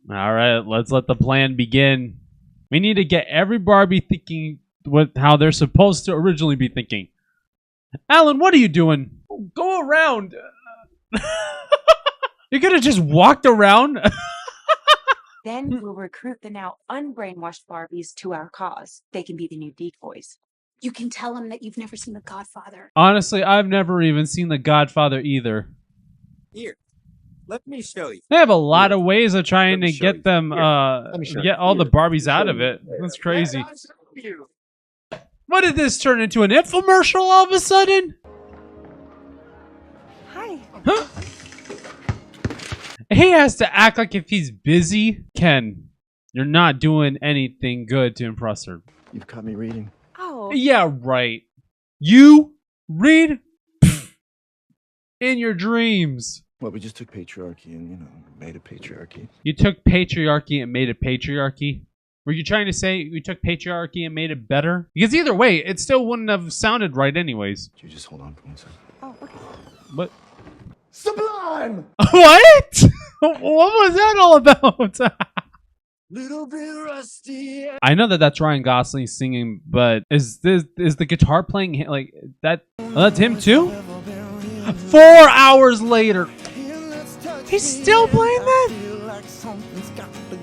A: All right, let's let the plan begin. We need to get every Barbie thinking how they're supposed to originally be thinking. Alan, what are you doing? Go around. You could have just walked around.
G: Then we'll recruit the now unbrainwashed Barbies to our cause. They can be the new decoys.
M: You can tell them that you've never seen The Godfather.
A: Honestly, I've never even seen The Godfather either.
C: Here, let me show you.
A: They have a lot of ways of trying to get them,
C: show
A: get all the Barbies out of it. That's crazy. What did this turn into, an infomercial all of a sudden?
G: Hi.
A: Huh? He has to act like if he's busy. Ken, you're not doing anything good to impress her.
F: You've caught me reading.
G: Oh.
A: Yeah, right. You read in your dreams.
F: Well, we just took patriarchy and, made a patriarchy.
A: You took patriarchy and made a patriarchy? Were you trying to say we took patriarchy and made it better? Because either way, it still wouldn't have sounded right anyways.
F: You just hold on for 1 second.
G: Oh, okay.
A: What?
F: Sublime!
A: What? What was that all about?
F: Little bit rusty.
A: I know that that's Ryan Gosling singing, but is the guitar playing like that? Oh, that's him too. 4 hours later, he's still playing that.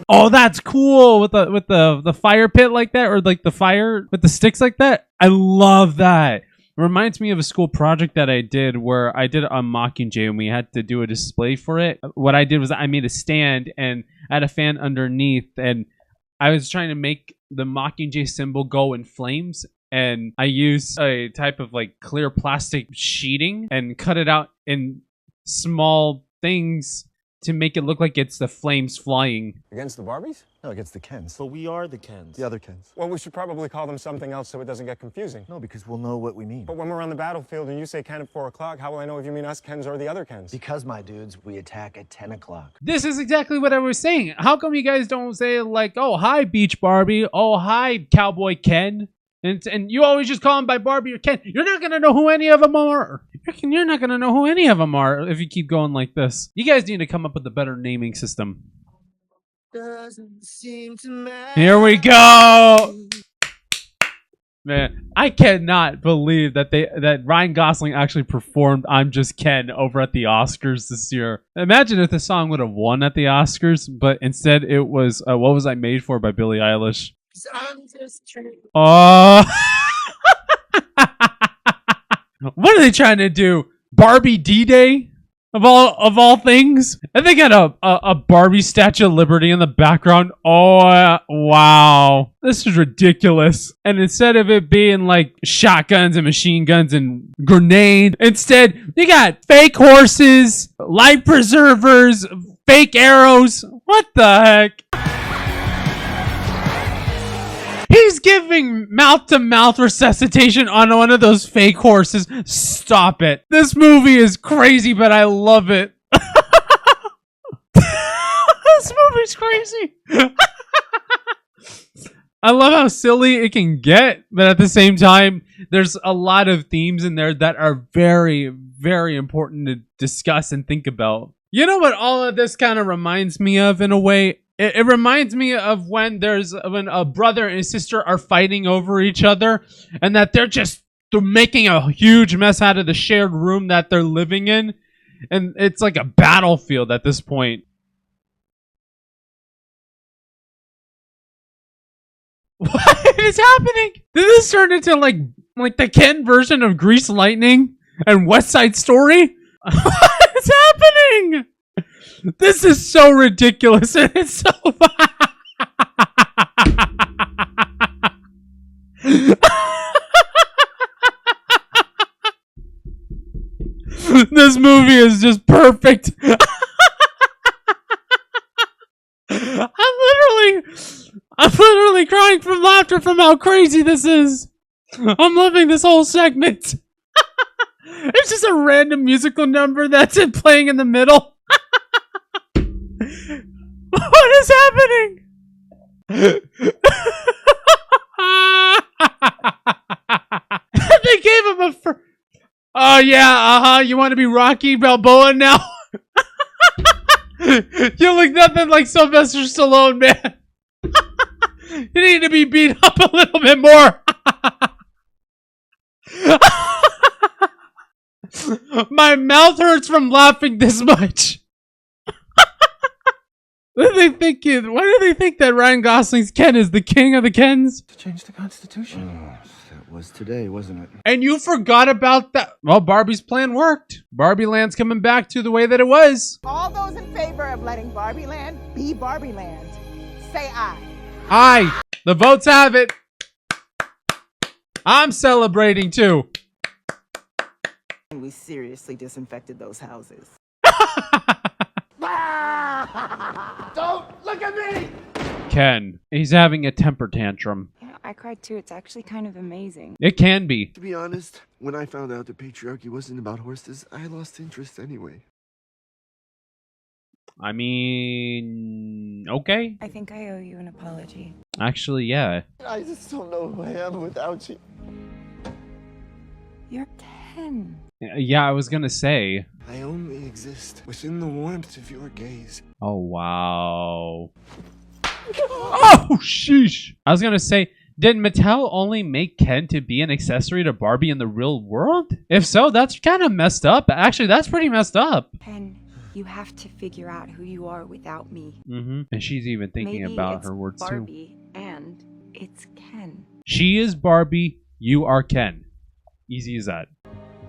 A: Oh, that's cool with the fire pit like that, or like the fire with the sticks like that. I love that. It reminds me of a school project that I did where I did a Mockingjay and we had to do a display for it. What I did was I made a stand and I had a fan underneath and I was trying to make the Mockingjay symbol go in flames, and I used a type of like clear plastic sheeting and cut it out in small things to make it look like it's the flames flying.
C: Against the Barbies?
F: No, against the Kens.
C: But we are the Kens.
F: The other Kens.
C: Well, we should probably call them something else so it doesn't get confusing.
F: No, because we'll know what we mean.
C: But when we're on the battlefield and you say Ken at 4 o'clock, how will I know if you mean us Kens or the other Kens?
F: Because, my dudes, we attack at 10 o'clock.
A: This is exactly what I was saying. How come you guys don't say like, oh, hi, Beach Barbie. Oh, hi, Cowboy Ken. And you always just call him by Barbie or Ken. You're not going to know who any of them are. You're not going to know who any of them are if you keep going like this. You guys need to come up with a better naming system.
R: Doesn't seem to matter.
A: Here we go. Man, I cannot believe that Ryan Gosling actually performed I'm Just Ken over at the Oscars this year. Imagine if the song would have won at the Oscars, but instead it was What Was I Made For by Billie Eilish.
R: I'm just trying.
A: What are they trying to do? Barbie D-Day? Of all things? And they got a Barbie Statue of Liberty in the background. Oh, wow. This is ridiculous. And instead of it being like shotguns and machine guns and grenades, instead you got fake horses, life preservers, fake arrows. What the heck? He's giving mouth-to-mouth resuscitation on one of those fake horses. Stop it. This movie is crazy, but I love it. This movie's crazy. I love how silly it can get, but at the same time, there's a lot of themes in there that are very, very important to discuss and think about. You know what all of this kind of reminds me of in a way? It reminds me of when a brother and sister are fighting over each other and that they're making a huge mess out of the shared room that they're living in. And it's like a battlefield at this point. What is happening? Did this turn into like the Ken version of Grease Lightning and West Side Story? What is happening? This is so ridiculous and it's so This movie is just perfect. I'm literally crying from laughter from how crazy this is. I'm loving this whole segment. It's just a random musical number that's playing in the middle. What is happening? They gave him a oh yeah, you want to be Rocky Balboa now? You look nothing like Sylvester Stallone, man. You need to be beat up a little bit more. My mouth hurts from laughing this much. Why do they think that Ryan Gosling's Ken is the king of the Kens?
F: To change the Constitution. Oh, that was today, wasn't it?
A: And you forgot about that. Well, Barbie's plan worked. Barbie Land's coming back to the way that it was.
K: All those in favor of letting Barbie Land be Barbie Land, say aye.
A: Aye. The votes have it. I'm celebrating too.
K: We seriously disinfected those houses.
R: Don't look at me!
A: Ken, he's having a temper tantrum.
X: Yeah, I cried too. It's actually kind of amazing.
A: It can be.
D: To be honest, when I found out the patriarchy wasn't about horses, I lost interest anyway.
A: I mean, okay.
X: I think I owe you an apology.
A: Actually, yeah.
D: I just don't know who I am without you.
X: You're 10.
A: Yeah, I was gonna say.
D: I only exist within the warmth of your gaze.
A: Oh, wow. Oh, sheesh. I was gonna say, did Mattel only make Ken to be an accessory to Barbie in the real world? If so, that's kind of messed up. Actually, that's pretty messed up.
X: Ken, you have to figure out who you are without me.
A: Mm-hmm. And she's even thinking
X: Maybe
A: about
X: it's
A: her words
X: Barbie
A: too.
X: And it's Ken.
A: She is Barbie, you are Ken. Easy as that.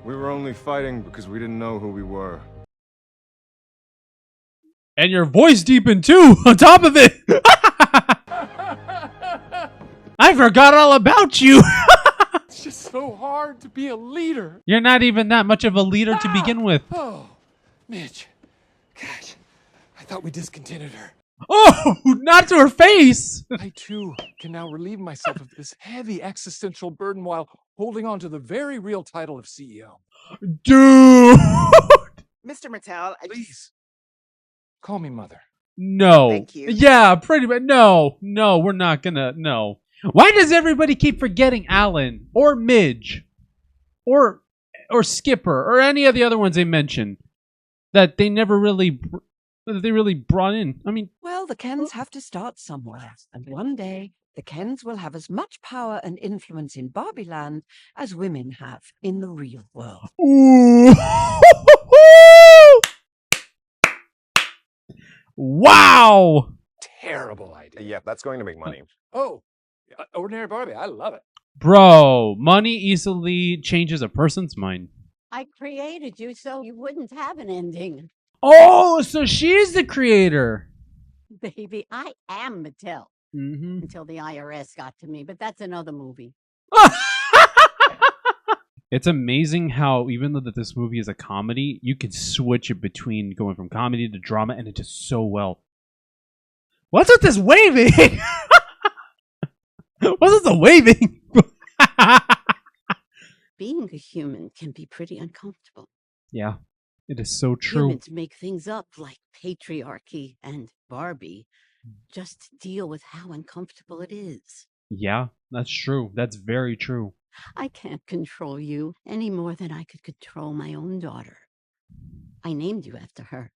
C: We were only fighting because we didn't know who we were.
A: And your voice deepened too, on top of it. I forgot all about you.
L: It's just so hard to be a leader.
A: You're not even that much of a leader to begin with.
L: Oh, Mitch. Gosh, I thought we discontented her.
A: Oh, not to her face.
L: I too can now relieve myself of this heavy existential burden while holding on to the very real title of CEO.
A: Dude.
K: Mr. Mattel,
L: Please. Call me mother.
A: No.
K: Thank you.
A: Yeah, pretty much. No, we're not gonna. No. Why does everybody keep forgetting Alan or Midge or Skipper or any of the other ones they mentioned that they never really brought in? I mean,
B: Well, the Kens have to start somewhere, and one day the Kens will have as much power and influence in Barbie Land as women have in the real world.
A: ooh. Wow.
L: Terrible idea.
C: Yeah, that's going to make money.
L: Oh, ordinary Barbie. I love it.
A: Bro, money easily changes a person's mind.
P: I created you so you wouldn't have an ending.
A: Oh, so she's the creator.
P: Baby, I am Mattel.
A: Mm-hmm.
P: Until the IRS got to me, but that's another movie.
A: It's amazing how, even though that this movie is a comedy, you can switch it between going from comedy to drama, and it does so well. What's with this waving? What's with the waving?
P: Being a human can be pretty uncomfortable.
A: Yeah, it is so true.
P: Humans make things up like patriarchy and Barbie just to deal with how uncomfortable it is.
A: Yeah, that's true. That's very true.
P: I can't control you any more than I could control my own daughter. I named you after her,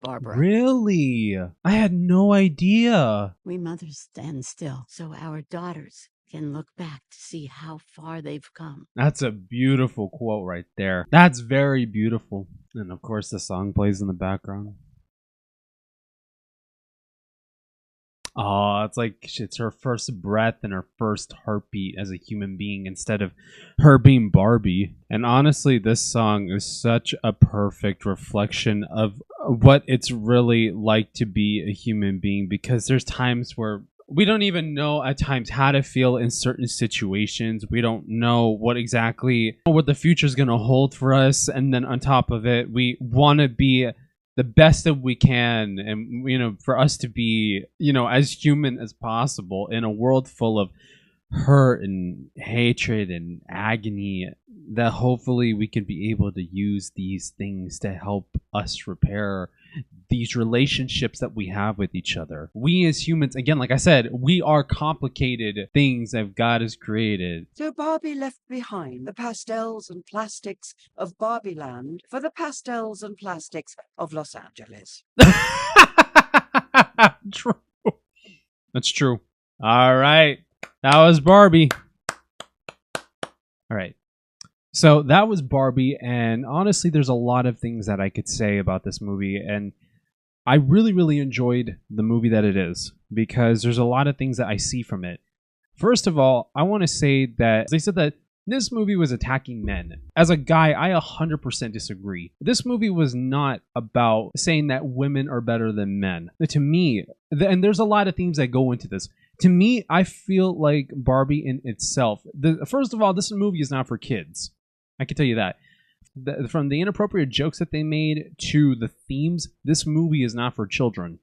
P: Barbara.
A: Really? I had no idea.
P: We mothers stand still so our daughters can look back to see how far they've come.
A: That's a beautiful quote right there. That's very beautiful. And of course the song plays in the background. Oh, it's like it's her first breath and her first heartbeat as a human being instead of her being Barbie. And honestly, this song is such a perfect reflection of what it's really like to be a human being, because there's times where we don't even know at times how to feel in certain situations. We don't know what the future is going to hold for us. And then on top of it, we want to be the best that we can, and for us to be as human as possible in a world full of hurt and hatred and agony, that hopefully we can be able to use these things to help us repair these relationships that we have with each other. We as humans, again, like I said, we are complicated things that God has created.
B: So Barbie left behind the pastels and plastics of Barbie Land for the pastels and plastics of Los Angeles.
A: True. That's true. All right. That was Barbie. All right. So that was Barbie, and honestly, there's a lot of things that I could say about this movie, and I really, really enjoyed the movie that it is, because there's a lot of things that I see from it. First of all, I want to say that they said that this movie was attacking men. As a guy, I 100% disagree. This movie was not about saying that women are better than men. To me, and there's a lot of themes that go into this. To me, I feel like Barbie in itself, first of all, this movie is not for kids. I can tell you that. From the inappropriate jokes that they made to the themes, this movie is not for children.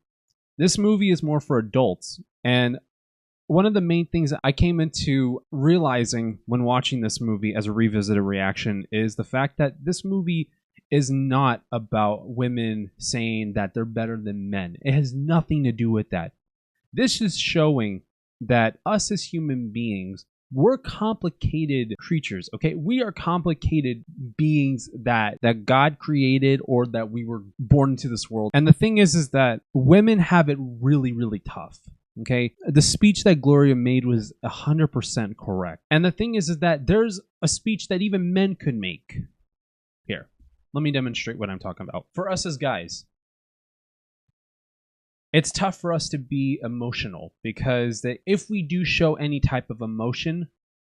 A: This movie is more for adults. And one of the main things that I came into realizing when watching this movie as a revisited reaction is the fact that this movie is not about women saying that they're better than men. It has nothing to do with that. This is showing that us as human beings, we're complicated creatures, okay? We are complicated beings that God created, or that we were born into this world. And the thing is that women have it really, really tough, okay? The speech that Gloria made was 100% correct. And the thing is that there's a speech that even men could make. Here, let me demonstrate what I'm talking about. For us as guys, it's tough for us to be emotional, because if we do show any type of emotion,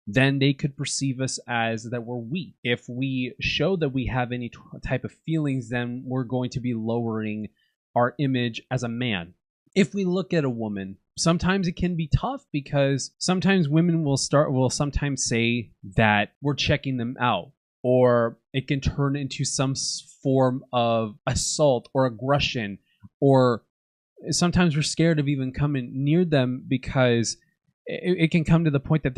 A: then they could perceive us as that we're weak. If we show that we have any type of feelings, then we're going to be lowering our image as a man. If we look at a woman, sometimes it can be tough, because sometimes women will sometimes say that we're checking them out, or it can turn into some form of assault or aggression, or sometimes we're scared of even coming near them, because it can come to the point that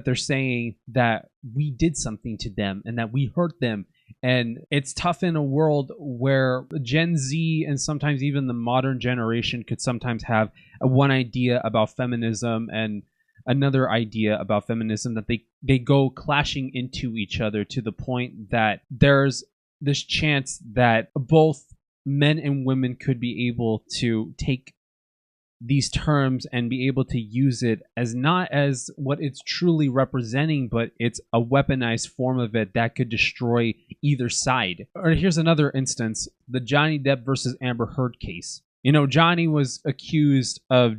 A: they're saying that we did something to them and that we hurt them. And it's tough in a world where Gen Z and sometimes even the modern generation could sometimes have one idea about feminism and another idea about feminism, that they go clashing into each other, to the point that there's this chance that both men and women could be able to take these terms and be able to use it as not as what it's truly representing, but it's a weaponized form of it that could destroy either side. Or here's another instance, the Johnny Depp versus Amber Heard case. Johnny was accused of,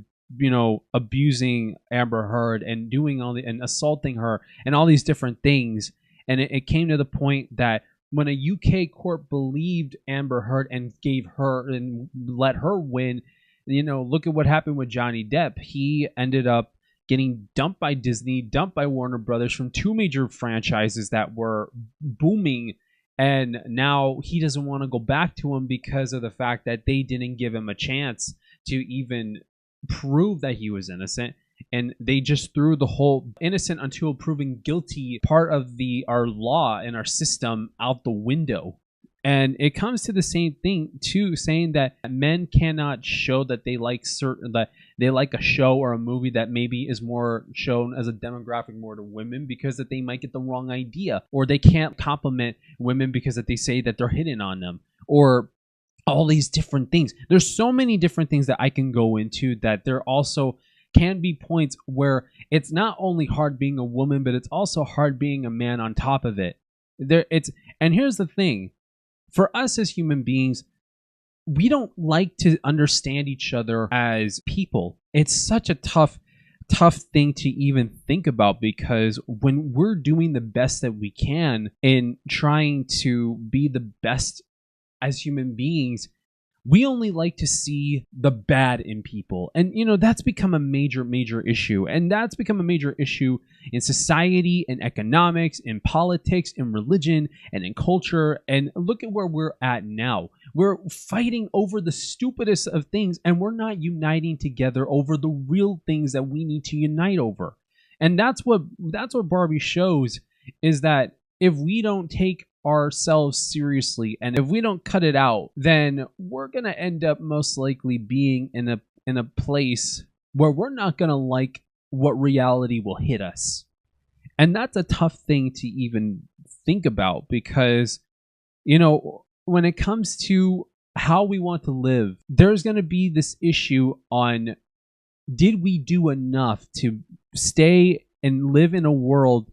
A: abusing Amber Heard and doing and assaulting her and all these different things. And it came to the point that when a UK court believed Amber Heard and gave her and let her win, look at what happened with Johnny Depp. He ended up getting dumped by Disney, dumped by Warner Brothers from two major franchises that were booming. And now he doesn't want to go back to them because of the fact that they didn't give him a chance to even prove that he was innocent. And they just threw the whole innocent until proven guilty part of our law and our system out the window. And it comes to the same thing too, saying that men cannot show that they like a show or a movie that maybe is more shown as a demographic more to women, because that they might get the wrong idea, or they can't compliment women because that they say that they're hitting on them, or all these different things. There's so many different things that I can go into, that there also can be points where it's not only hard being a woman, but it's also hard being a man on top of it. And here's the thing. For us as human beings, we don't like to understand each other as people. It's such a tough thing to even think about, because when we're doing the best that we can in trying to be the best as human beings, we only like to see the bad in people. And, that's become a major issue. And that's become a major issue in society, in economics, in politics, in religion, and in culture. And look at where we're at now. We're fighting over the stupidest of things, and we're not uniting together over the real things that we need to unite over. And that's what Barbie shows, is that if we don't take ourselves seriously and if we don't cut it out, then we're going to end up most likely being in a place where we're not going to like what reality will hit us. And that's a tough thing to even think about, because, you know, when it comes to how we want to live, there's going to be this issue on, did we do enough to stay and live in a world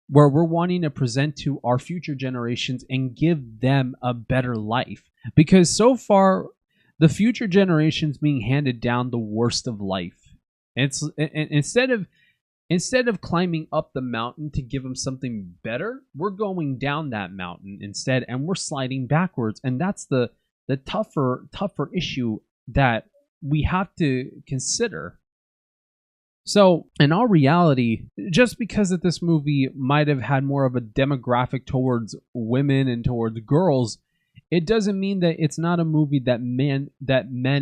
A: where we're wanting to present to our future generations and give them a better life? Because so far, the future generations being handed down the worst of life. It's instead of climbing up the mountain to give them something better, we're going down that mountain instead, and we're sliding backwards. And that's the tougher issue that we have to consider. So, in all reality, just because that this movie might have had more of a demographic towards women and towards girls, it doesn't mean that it's not a movie that men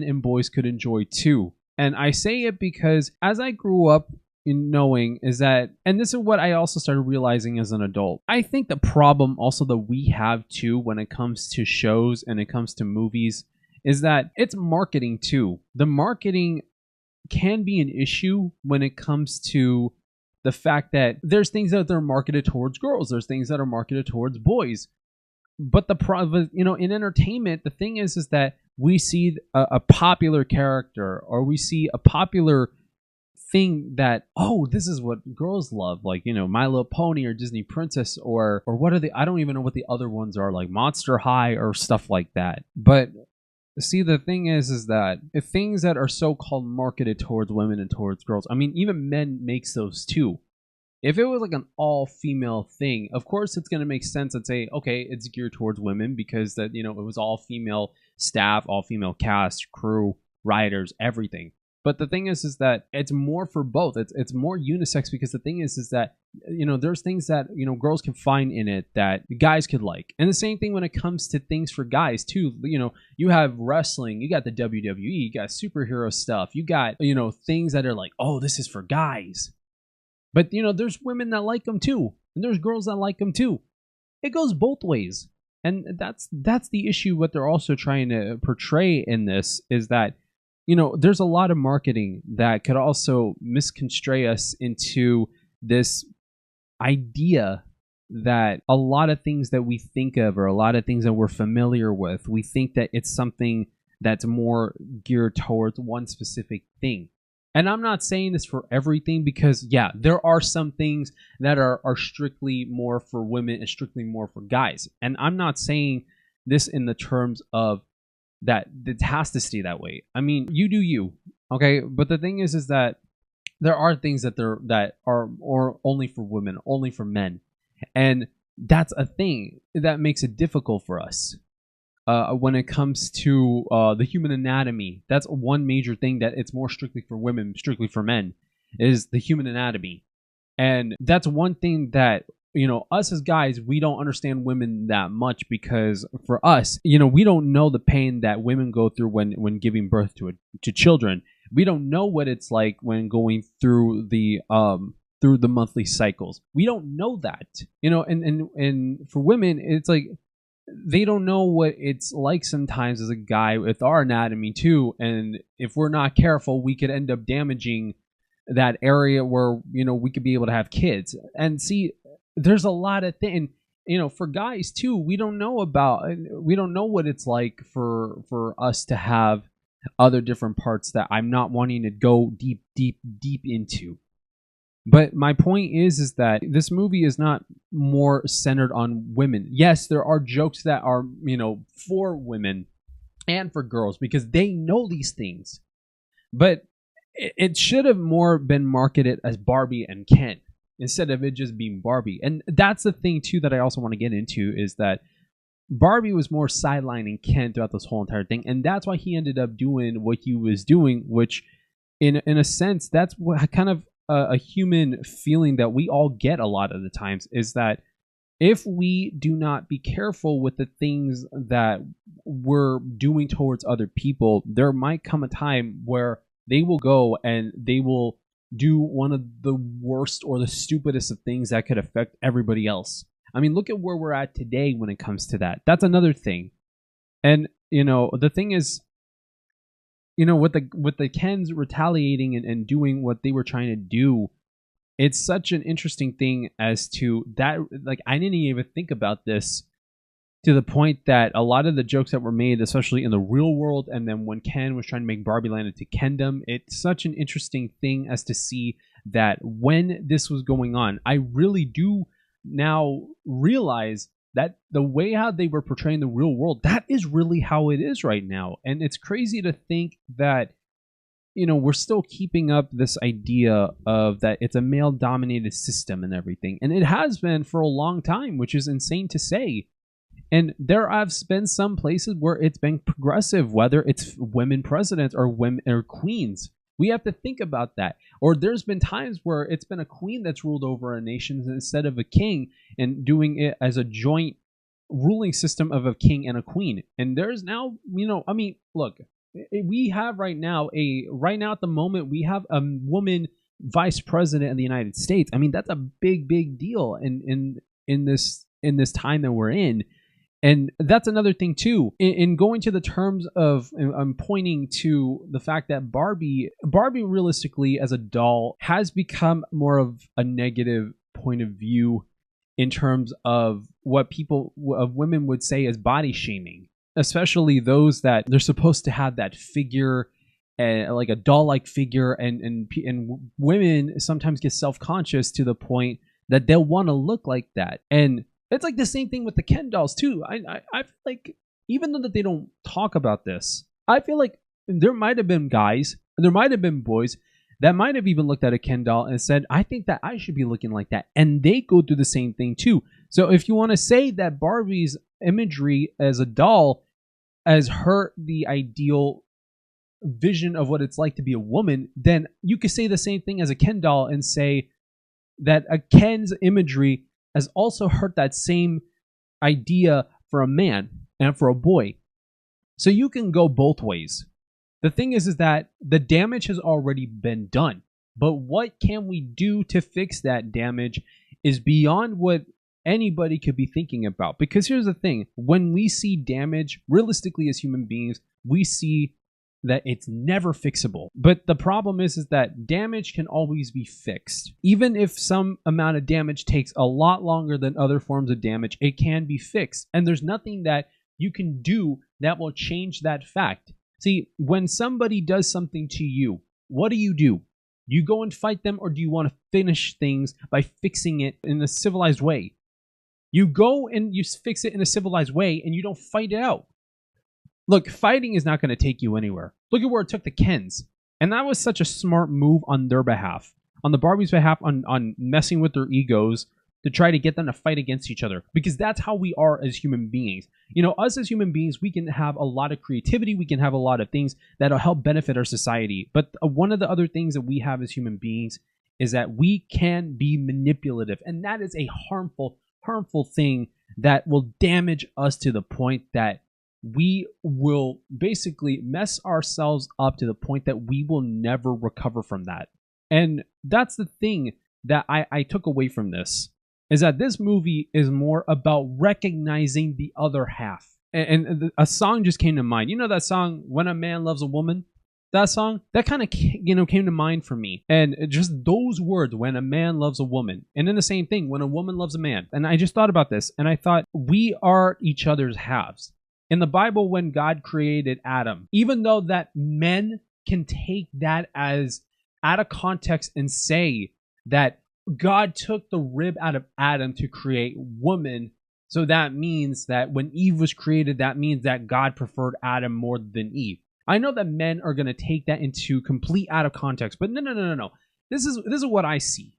A: and boys could enjoy too. And I say it because as I grew up in knowing is that, and this is what I also started realizing as an adult, I think the problem also that we have too when it comes to shows and it comes to movies is that it's marketing too. The marketing can be an issue when it comes to the fact that there's things that are marketed towards girls, there's things that are marketed towards boys. But the problem, you know, in entertainment, the thing is that we see a popular character, or we see a popular thing that, oh, this is what girls love, like, you know, My Little Pony or Disney Princess, or what are the, I don't even know what the other ones are, like Monster High or stuff like that. But see, the thing is that if things that are so-called marketed towards women and towards girls, I mean, even men makes those too. If it was like an all-female thing, of course it's going to make sense and say, okay, it's geared towards women because that, you know, it was all-female staff, all-female cast, crew, writers, everything. But the thing is that it's more for both. It's more unisex, because the thing is that, you know, there's things that, you know, girls can find in it that guys could like. And the same thing when it comes to things for guys too. You know, you have wrestling, you got the WWE, you got superhero stuff, you got, you know, things that are like, oh, this is for guys. But, you know, there's women that like them too, and there's girls that like them too. It goes both ways. And that's the issue. What they're also trying to portray in this is that, you know, there's a lot of marketing that could also misconstrue us into this idea that a lot of things that we think of, or a lot of things that we're familiar with, we think that it's something that's more geared towards one specific thing. And I'm not saying this for everything, because, yeah, there are some things that are strictly more for women and strictly more for guys. And I'm not saying this in the terms of that it has to stay that way. I mean, you do you, okay? But the thing is that there are things that are or only for women, only for men. And that's a thing that makes it difficult for us. When it comes to the human anatomy, that's one major thing that it's more strictly for women, strictly for men, is the human anatomy. And that's one thing that, you know, us as guys, we don't understand women that much, because for us, you know, we don't know the pain that women go through when giving birth to children. We don't know what it's like when going through the monthly cycles. We don't know that, you know, and for women, it's like, they don't know what it's like sometimes as a guy with our anatomy too. And if we're not careful, we could end up damaging that area where, you know, we could be able to have kids. And see, there's a lot of things, you know, for guys too. We don't know what it's like for us to have other different parts that I'm not wanting to go deep into. But my point is that this movie is not more centered on women. Yes, there are jokes that are, you know, for women and for girls, because they know these things. But it should have more been marketed as Barbie and Ken instead of it just being Barbie. And that's the thing too that I also want to get into, is that Barbie was more sidelining Ken throughout this whole entire thing. And that's why he ended up doing what he was doing, which in a sense, that's what kind of a human feeling that we all get a lot of the times, is that if we do not be careful with the things that we're doing towards other people, there might come a time where they will go and they will do one of the worst or the stupidest of things that could affect everybody else. I mean, look at where we're at today when it comes to that. That's another thing. And, the thing is, with the Kens retaliating and doing what they were trying to do, it's such an interesting thing as to that. Like, I didn't even think about this to the point that a lot of the jokes that were made, especially in the real world, and then when Ken was trying to make Barbie land into Kendom, it's such an interesting thing as to see that when this was going on, I really do now realize that the way how they were portraying the real world, that is really how it is right now. And it's crazy to think that, we're still keeping up this idea of that it's a male dominated system and everything. And it has been for a long time, which is insane to say. And there have been some places where it's been progressive, whether it's women presidents or women or queens. We have to think about that. Or there's been times where it's been a queen that's ruled over a nation instead of a king, and doing it as a joint ruling system of a king and a queen. And there's now, look, we have right now at the moment, we have a woman vice president of the United States. I mean, that's a big deal in this time that we're in. And that's another thing too. In going to the terms of, I'm pointing to the fact that Barbie realistically as a doll has become more of a negative point of view in terms of what women would say as body shaming, especially those that they're supposed to have that figure, like a doll-like figure, and women sometimes get self-conscious to the point that they'll want to look like that. And it's like the same thing with the Ken dolls too. I feel like, even though that they don't talk about this, I feel like there might have been guys, there might have been boys that might have even looked at a Ken doll and said, I think that I should be looking like that. And they go through the same thing too. So if you want to say that Barbie's imagery as a doll has hurt the ideal vision of what it's like to be a woman, then you could say the same thing as a Ken doll and say that a Ken's imagery has also hurt that same idea for a man and for a boy. So you can go both ways. The thing is that the damage has already been done. But what can we do to fix that damage is beyond what anybody could be thinking about. Because here's the thing. When we see damage, realistically as human beings, we see that it's never fixable. But the problem is that damage can always be fixed. Even if some amount of damage takes a lot longer than other forms of damage, it can be fixed. And there's nothing that you can do that will change that fact. See, when somebody does something to you, what do? You go and fight them, or do you want to finish things by fixing it in a civilized way? You go and you fix it in a civilized way, and you don't fight it out. Look, fighting is not going to take you anywhere. Look at where it took the Kens. And that was such a smart move on their behalf. On the Barbies' behalf, on messing with their egos to try to get them to fight against each other. Because that's how we are as human beings. Us as human beings, we can have a lot of creativity. We can have a lot of things that'll help benefit our society. But one of the other things that we have as human beings is that we can be manipulative. And that is a harmful thing that will damage us to the point that we will basically mess ourselves up to the point that we will never recover from that. And that's the thing that I took away from this, is that this movie is more about recognizing the other half. And a song just came to mind. You know that song, When a Man Loves a Woman? That song? That kind of came to mind for me. And just those words, when a man loves a woman. And then the same thing, when a woman loves a man. And I just thought about this, and I thought, we are each other's halves. In the Bible, when God created Adam, even though that men can take that as out of context and say that God took the rib out of Adam to create woman, so that means that when Eve was created, that means that God preferred Adam more than Eve. I know that men are going to take that into complete out of context, but no. This is what I see.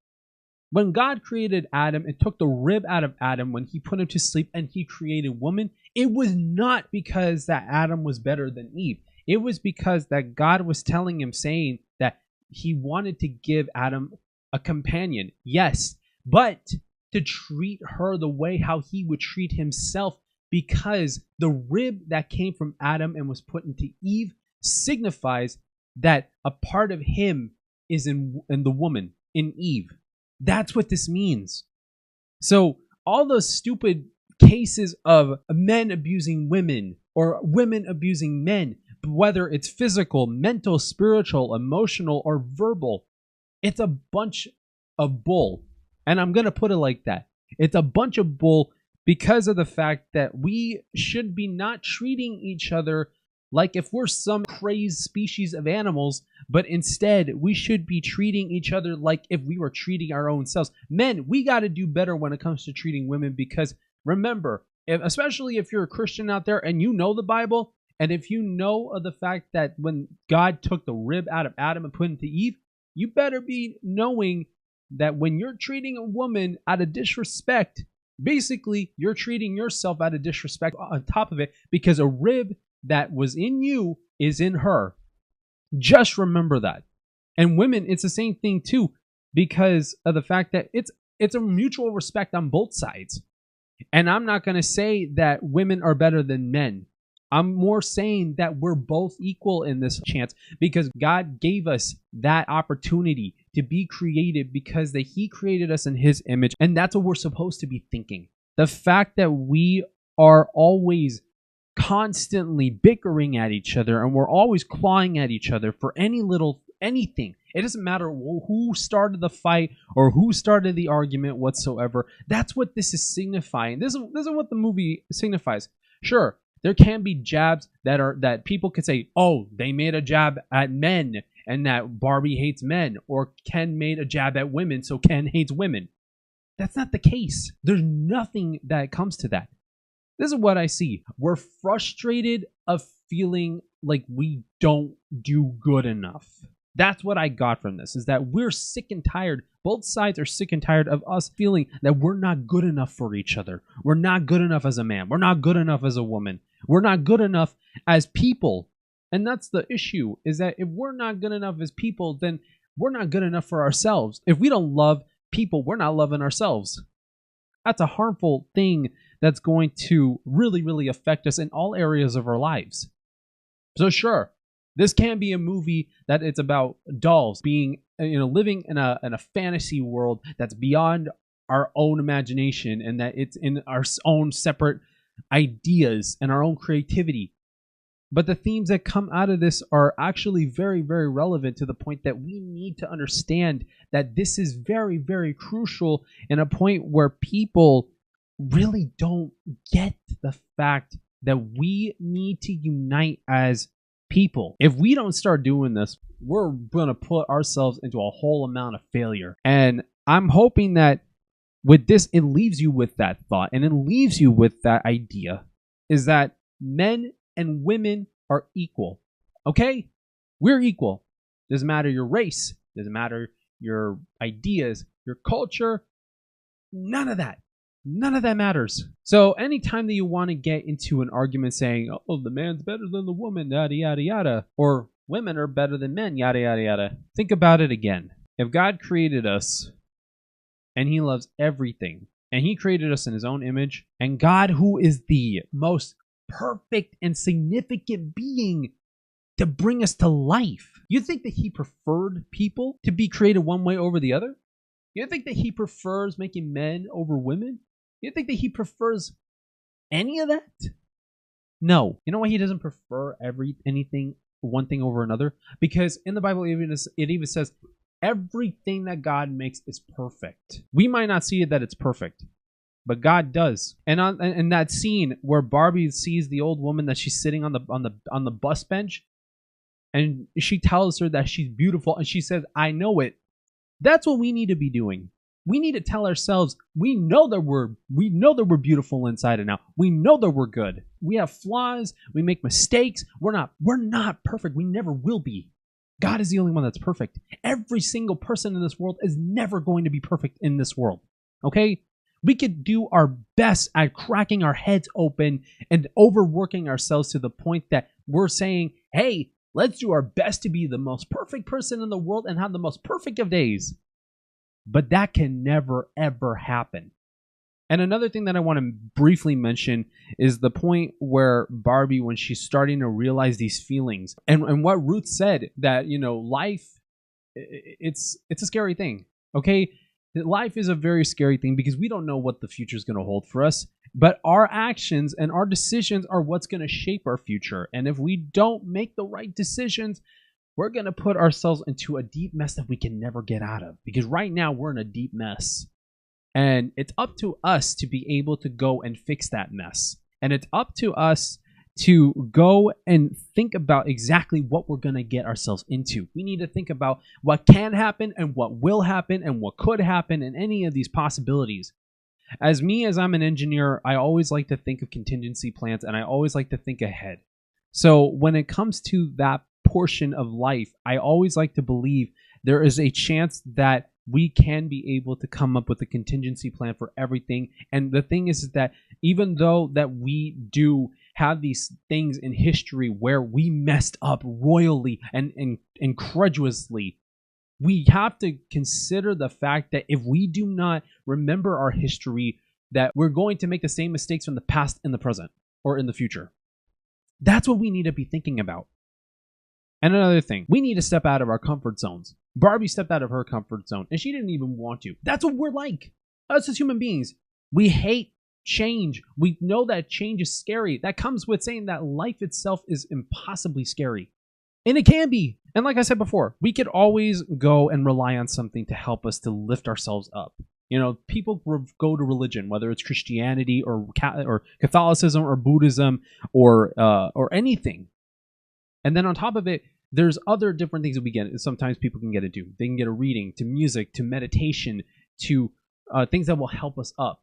A: When God created Adam and took the rib out of Adam when he put him to sleep and he created woman, it was not because that Adam was better than Eve. It was because that God was telling him, saying that he wanted to give Adam a companion. Yes, but to treat her the way how he would treat himself, because the rib that came from Adam and was put into Eve signifies that a part of him is in the woman, in Eve. That's what this means. So all those stupid cases of men abusing women or women abusing men, whether it's physical, mental, spiritual, emotional, or verbal, it's a bunch of bull. And I'm going to put it like that. It's a bunch of bull because of the fact that we should be not treating each other like if we're some crazed species of animals, but instead we should be treating each other like if we were treating our own selves. Men, we got to do better when it comes to treating women, because remember, especially if you're a Christian out there and you know the Bible, and if you know of the fact that when God took the rib out of Adam and put it into Eve, you better be knowing that when you're treating a woman out of disrespect, basically you're treating yourself out of disrespect on top of it, because a rib that was in you is in her. Just remember that. And women, it's the same thing too, because of the fact that it's a mutual respect on both sides. And I'm not going to say that women are better than men. I'm more saying that we're both equal in this chance, because God gave us that opportunity to be created, because He created us in His image. And that's what we're supposed to be thinking. The fact that we are always constantly bickering at each other and we're always clawing at each other for anything. It doesn't matter who started the fight or who started the argument whatsoever. That's what this is signifying. This is what the movie signifies. Sure, there can be jabs that people could say, oh, they made a jab at men and that Barbie hates men, or Ken made a jab at women, so Ken hates women. That's not the case. There's nothing that comes to that. This is what I see. We're frustrated of feeling like we don't do good enough. That's what I got from this, is that we're sick and tired. Both sides are sick and tired of us feeling that we're not good enough for each other. We're not good enough as a man. We're not good enough as a woman. We're not good enough as people. And that's the issue, is that if we're not good enough as people, then we're not good enough for ourselves. If we don't love people, we're not loving ourselves. That's a harmful thing that's going to really, really affect us in all areas of our lives. So sure, this can be a movie that it's about dolls being, living in a fantasy world that's beyond our own imagination, and that it's in our own separate ideas and our own creativity. But the themes that come out of this are actually very, very relevant, to the point that we need to understand that this is very, very crucial, in a point where people really don't get the fact that we need to unite as people. If we don't start doing this, we're going to put ourselves into a whole amount of failure. And I'm hoping that with this, it leaves you with that thought, and it leaves you with that idea, is that men and women are equal. Okay? We're equal. Doesn't matter your race, doesn't matter your ideas, your culture, none of that. None of that matters. So anytime that you want to get into an argument saying, oh, the man's better than the woman, yada, yada, yada, or women are better than men, yada, yada, yada, think about it again. If God created us and He loves everything, and He created us in His own image, and God, who is the most perfect and significant being to bring us to life, you think that He preferred people to be created one way over the other? You think that He prefers making men over women? You think that He prefers any of that? No. You know why He doesn't prefer anything, one thing over another? Because in the Bible, it even says everything that God makes is perfect. We might not see it that it's perfect, but God does. And in that scene where Barbie sees the old woman that she's sitting on the bus bench, and she tells her that she's beautiful, and she says, "I know it." That's what we need to be doing. We need to tell ourselves, we know that we're beautiful inside and out. We know that we're good. We have flaws. We make mistakes. We're not perfect. We never will be. God is the only one that's perfect. Every single person in this world is never going to be perfect in this world. Okay? We could do our best at cracking our heads open and overworking ourselves to the point that we're saying, hey, let's do our best to be the most perfect person in the world and have the most perfect of days. But that can never, ever happen. And another thing that I want to briefly mention is the point where Barbie, when she's starting to realize these feelings, and what Ruth said, that, life it's a scary thing. Okay, life is a very scary thing because we don't know what the future is going to hold for us. But our actions and our decisions are what's going to shape our future. And if we don't make the right decisions, we're going to put ourselves into a deep mess that we can never get out of. Because right now we're in a deep mess. And it's up to us to be able to go and fix that mess. And it's up to us to go and think about exactly what we're going to get ourselves into. We need to think about what can happen and what will happen and what could happen and any of these possibilities. As I'm an engineer, I always like to think of contingency plans and I always like to think ahead. So when it comes to that portion of life, I always like to believe there is a chance that we can be able to come up with a contingency plan for everything. And the thing is that even though that we do have these things in history where we messed up royally and incredulously, we have to consider the fact that if we do not remember our history, that we're going to make the same mistakes from the past in the present or in the future. That's what we need to be thinking about. And another thing, we need to step out of our comfort zones. Barbie stepped out of her comfort zone and she didn't even want to. That's what we're like. Us as human beings, we hate change. We know that change is scary. That comes with saying that life itself is impossibly scary. And it can be. And like I said before, we could always go and rely on something to help us to lift ourselves up. You know, people go to religion, whether it's Christianity or Catholicism or Buddhism or anything. And then on top of it, there's other different things that we get. Sometimes people can get into. They can get a reading, to music, to meditation, to things that will help us up.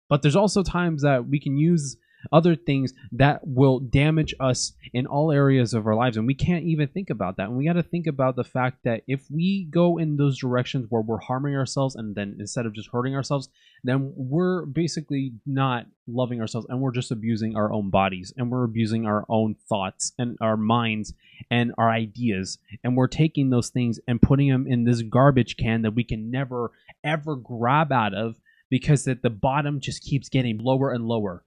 A: But there's also times that we can use other things that will damage us in all areas of our lives, and we can't even think about that. And we got to think about the fact that if we go in those directions where we're harming ourselves and then instead of just hurting ourselves, then we're basically not loving ourselves and we're just abusing our own bodies and we're abusing our own thoughts and our minds and our ideas, and we're taking those things and putting them in this garbage can that we can never ever grab out of, because at the bottom just keeps getting lower and lower.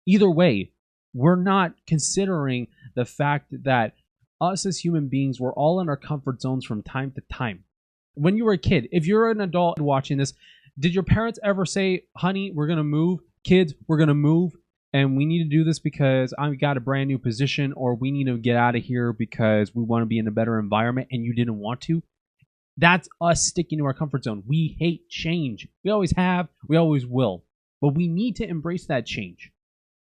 A: Either way, we're not considering the fact that us as human beings, we're all in our comfort zones from time to time. When you were a kid, if you're an adult watching this, did your parents ever say, honey, we're going to move, kids, we're going to move, and we need to do this because I've got a brand new position, or we need to get out of here because we want to be in a better environment and you didn't want to? That's us sticking to our comfort zone. We hate change. We always have, we always will. But we need to embrace that change.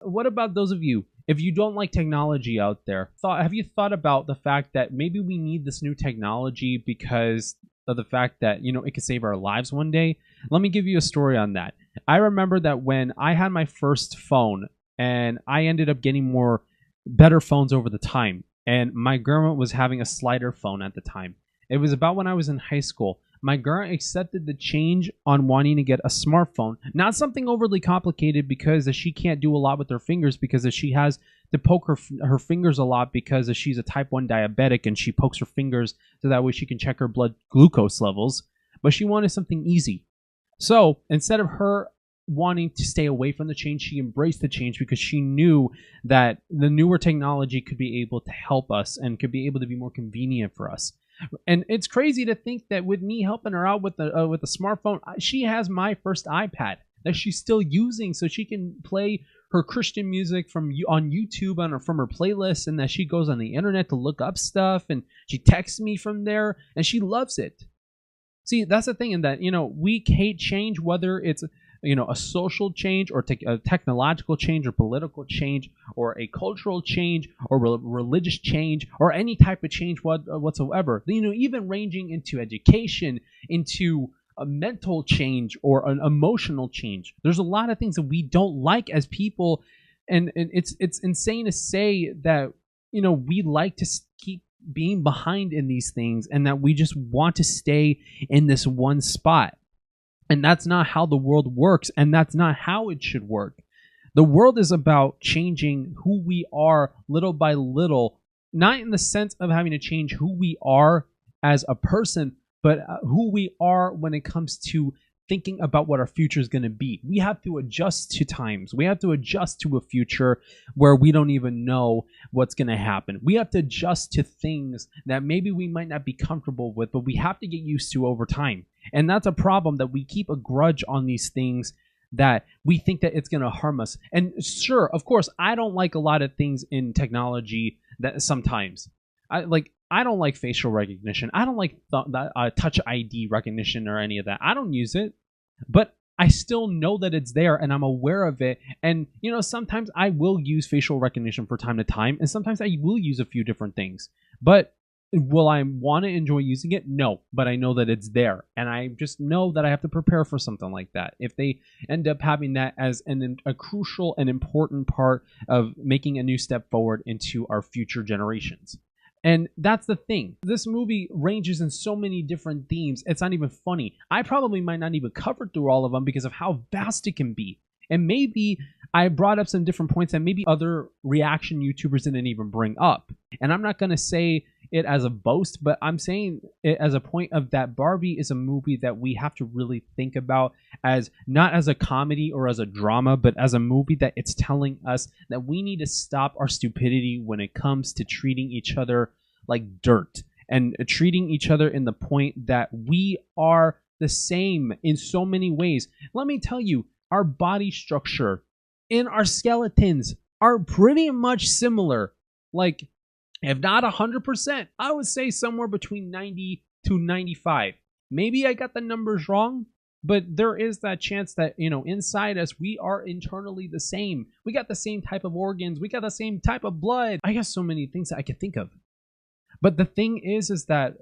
A: What about those of you, if you don't like technology out there, have you thought about the fact that maybe we need this new technology because of the fact that, you know, it could save our lives one day? Let me give you a story on that. I remember that when I had my first phone, and I ended up getting better phones over the time, and my grandma was having a slider phone at the time. It was about when I was in high school. My grandma accepted the change on wanting to get a smartphone. Not something overly complicated, because she can't do a lot with her fingers, because she has to poke her fingers a lot because she's a type 1 diabetic and she pokes her fingers so that way she can check her blood glucose levels. But she wanted something easy. So instead of her wanting to stay away from the change, she embraced the change because she knew that the newer technology could be able to help us and could be able to be more convenient for us. And it's crazy to think that with me helping her out with the smartphone, she has my first iPad that she's still using, so she can play her Christian music on YouTube from her playlist, and that she goes on the internet to look up stuff, and she texts me from there, and she loves it. See, that's the thing, in that, you know, we hate change, whether it's, you know, a social change or a technological change or political change or a cultural change or religious change or any type of change whatsoever. You know, even ranging into education, into a mental change or an emotional change. There's a lot of things that we don't like as people, and it's insane to say that, you know, we like to keep being behind in these things and that we just want to stay in this one spot. And that's not how the world works, and that's not how it should work. The world is about changing who we are little by little, not in the sense of having to change who we are as a person, but who we are when it comes to thinking about what our future is going to be. We have to adjust to times. We have to adjust to a future where we don't even know what's going to happen. We have to adjust to things that maybe we might not be comfortable with, but we have to get used to over time. And that's a problem, that we keep a grudge on these things, that we think that it's going to harm us. And sure, of course, I don't like a lot of things in technology that sometimes I don't like facial recognition. I don't like touch ID recognition or any of that. I don't use it, but I still know that it's there and I'm aware of it. And, you know, sometimes I will use facial recognition from time to time, and sometimes I will use a few different things. But will I want to enjoy using it? No, but I know that it's there, and I just know that I have to prepare for something like that. If they end up having that as a crucial and important part of making a new step forward into our future generations. And that's the thing. This movie ranges in so many different themes. It's not even funny. I probably might not even cover through all of them because of how vast it can be. And maybe I brought up some different points that maybe other reaction YouTubers didn't even bring up. And I'm not going to say it as a boast, but I'm saying it as a point of that Barbie is a movie that we have to really think about, as not as a comedy or as a drama, but as a movie that it's telling us that we need to stop our stupidity when it comes to treating each other like dirt, and treating each other in the point that we are the same in so many ways. Let me tell you, our body structure and our skeletons are pretty much similar. Like, if not 100%, I would say somewhere between 90 to 95. Maybe I got the numbers wrong, but there is that chance that, you know, inside us, we are internally the same. We got the same type of organs. We got the same type of blood. I got so many things that I could think of. But the thing is that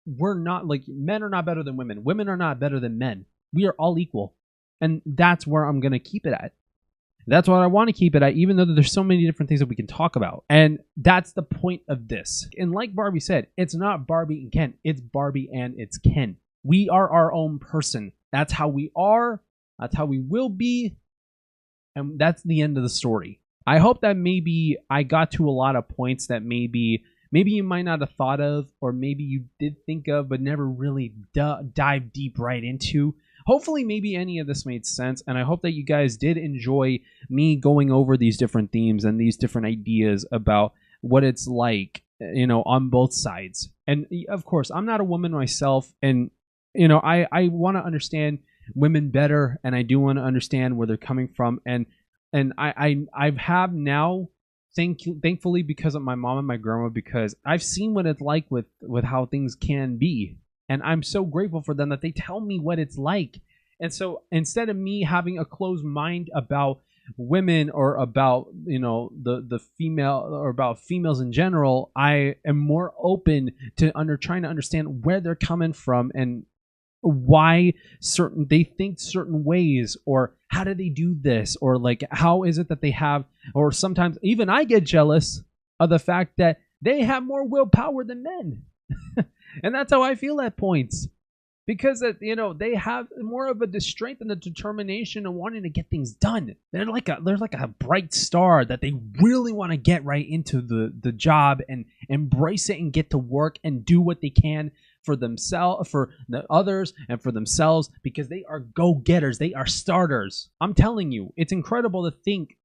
A: we're not, like, men are not better than women. Women are not better than men. We are all equal. And that's where I'm going to keep it at. That's what I want to keep it at, even though there's so many different things that we can talk about. And that's the point of this. And like Barbie said, it's not Barbie and Ken. It's Barbie and it's Ken. We are our own person. That's how we are. That's how we will be. And that's the end of the story. I hope that maybe I got to a lot of points that maybe you might not have thought of, or maybe you did think of, but never really dive deep right into. Hopefully, maybe any of this made sense, and I hope that you guys did enjoy me going over these different themes and these different ideas about what it's like, you know, on both sides. And of course, I'm not a woman myself, and, you know, I want to understand women better, and I do want to understand where they're coming from, and I have now, thankfully, because of my mom and my grandma, because I've seen what it's like with how things can be. And I'm so grateful for them that they tell me what it's like. And so instead of me having a closed mind about women or about, you know, the female, or about females in general, I am more open to trying to understand where they're coming from and why they think certain ways, or how do they do this, or like how is it that they have, or sometimes even I get jealous of the fact that they have more willpower than men. And that's how I feel at points, because, you know, they have more of a strength and a determination of wanting to get things done. They're like a bright star that they really want to get right into the job and embrace it and get to work and do what they can for themselves, for the others, and for themselves, because they are go-getters. They are starters. I'm telling you, it's incredible to think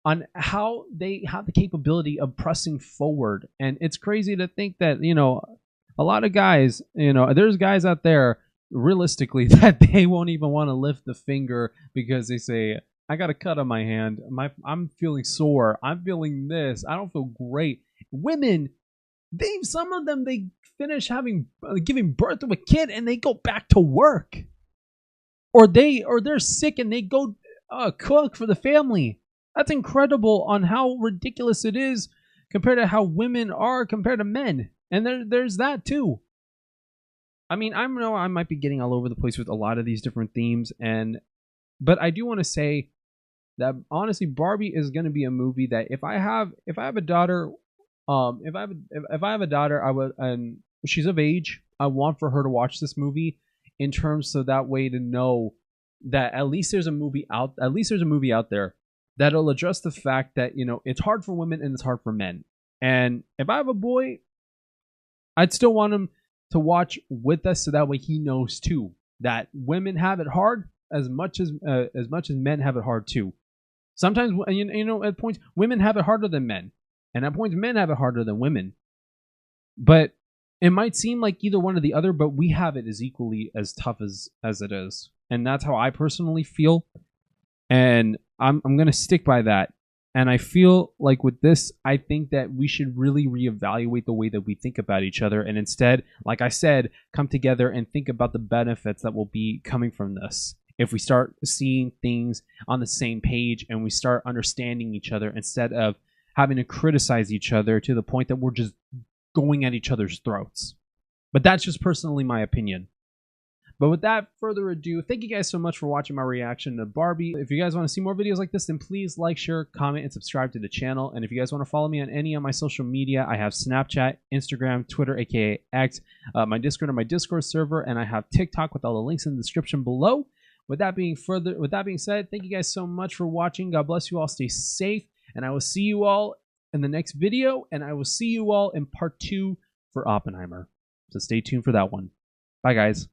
A: on how they have the capability of pressing forward. And it's crazy to think that, you know, a lot of guys, you know, there's guys out there, realistically, that they won't even want to lift the finger because they say, I got a cut on my hand. I'm feeling sore. I'm feeling this. I don't feel great. Women, some of them, they finish giving birth to a kid and they go back to work. Or they're sick and they go cook for the family. That's incredible on how ridiculous it is compared to how women are compared to men. And there's that too. I mean, I know I might be getting all over the place with a lot of these different themes, but I do want to say that honestly, Barbie is going to be a movie that if I have a daughter, if I have a daughter, I would, and she's of age, I want for her to watch this movie, in terms so that way to know that at least there's a movie out there that'll address the fact that, you know, it's hard for women and it's hard for men. And if I have a boy, I'd still want him to watch with us so that way he knows too. that women have it hard as much as men have it hard too. Sometimes, you know, at points women have it harder than men, and at points men have it harder than women. But it might seem like either one or the other, but we have it as equally as tough as it is, and that's how I personally feel, and I'm gonna stick by that. And I feel like with this, I think that we should really reevaluate the way that we think about each other, and instead, like I said, come together and think about the benefits that will be coming from this. If we start seeing things on the same page and we start understanding each other instead of having to criticize each other to the point that we're just going at each other's throats. But that's just personally my opinion. But without further ado, thank you guys so much for watching my reaction to Barbie. If you guys want to see more videos like this, then please like, share, comment, and subscribe to the channel. And if you guys want to follow me on any of my social media, I have Snapchat, Instagram, Twitter, aka X, my Discord and my Discord server, and I have TikTok with all the links in the description below. With that being said, thank you guys so much for watching. God bless you all. Stay safe, and I will see you all in the next video, and I will see you all in part 2 for Oppenheimer. So stay tuned for that one. Bye, guys.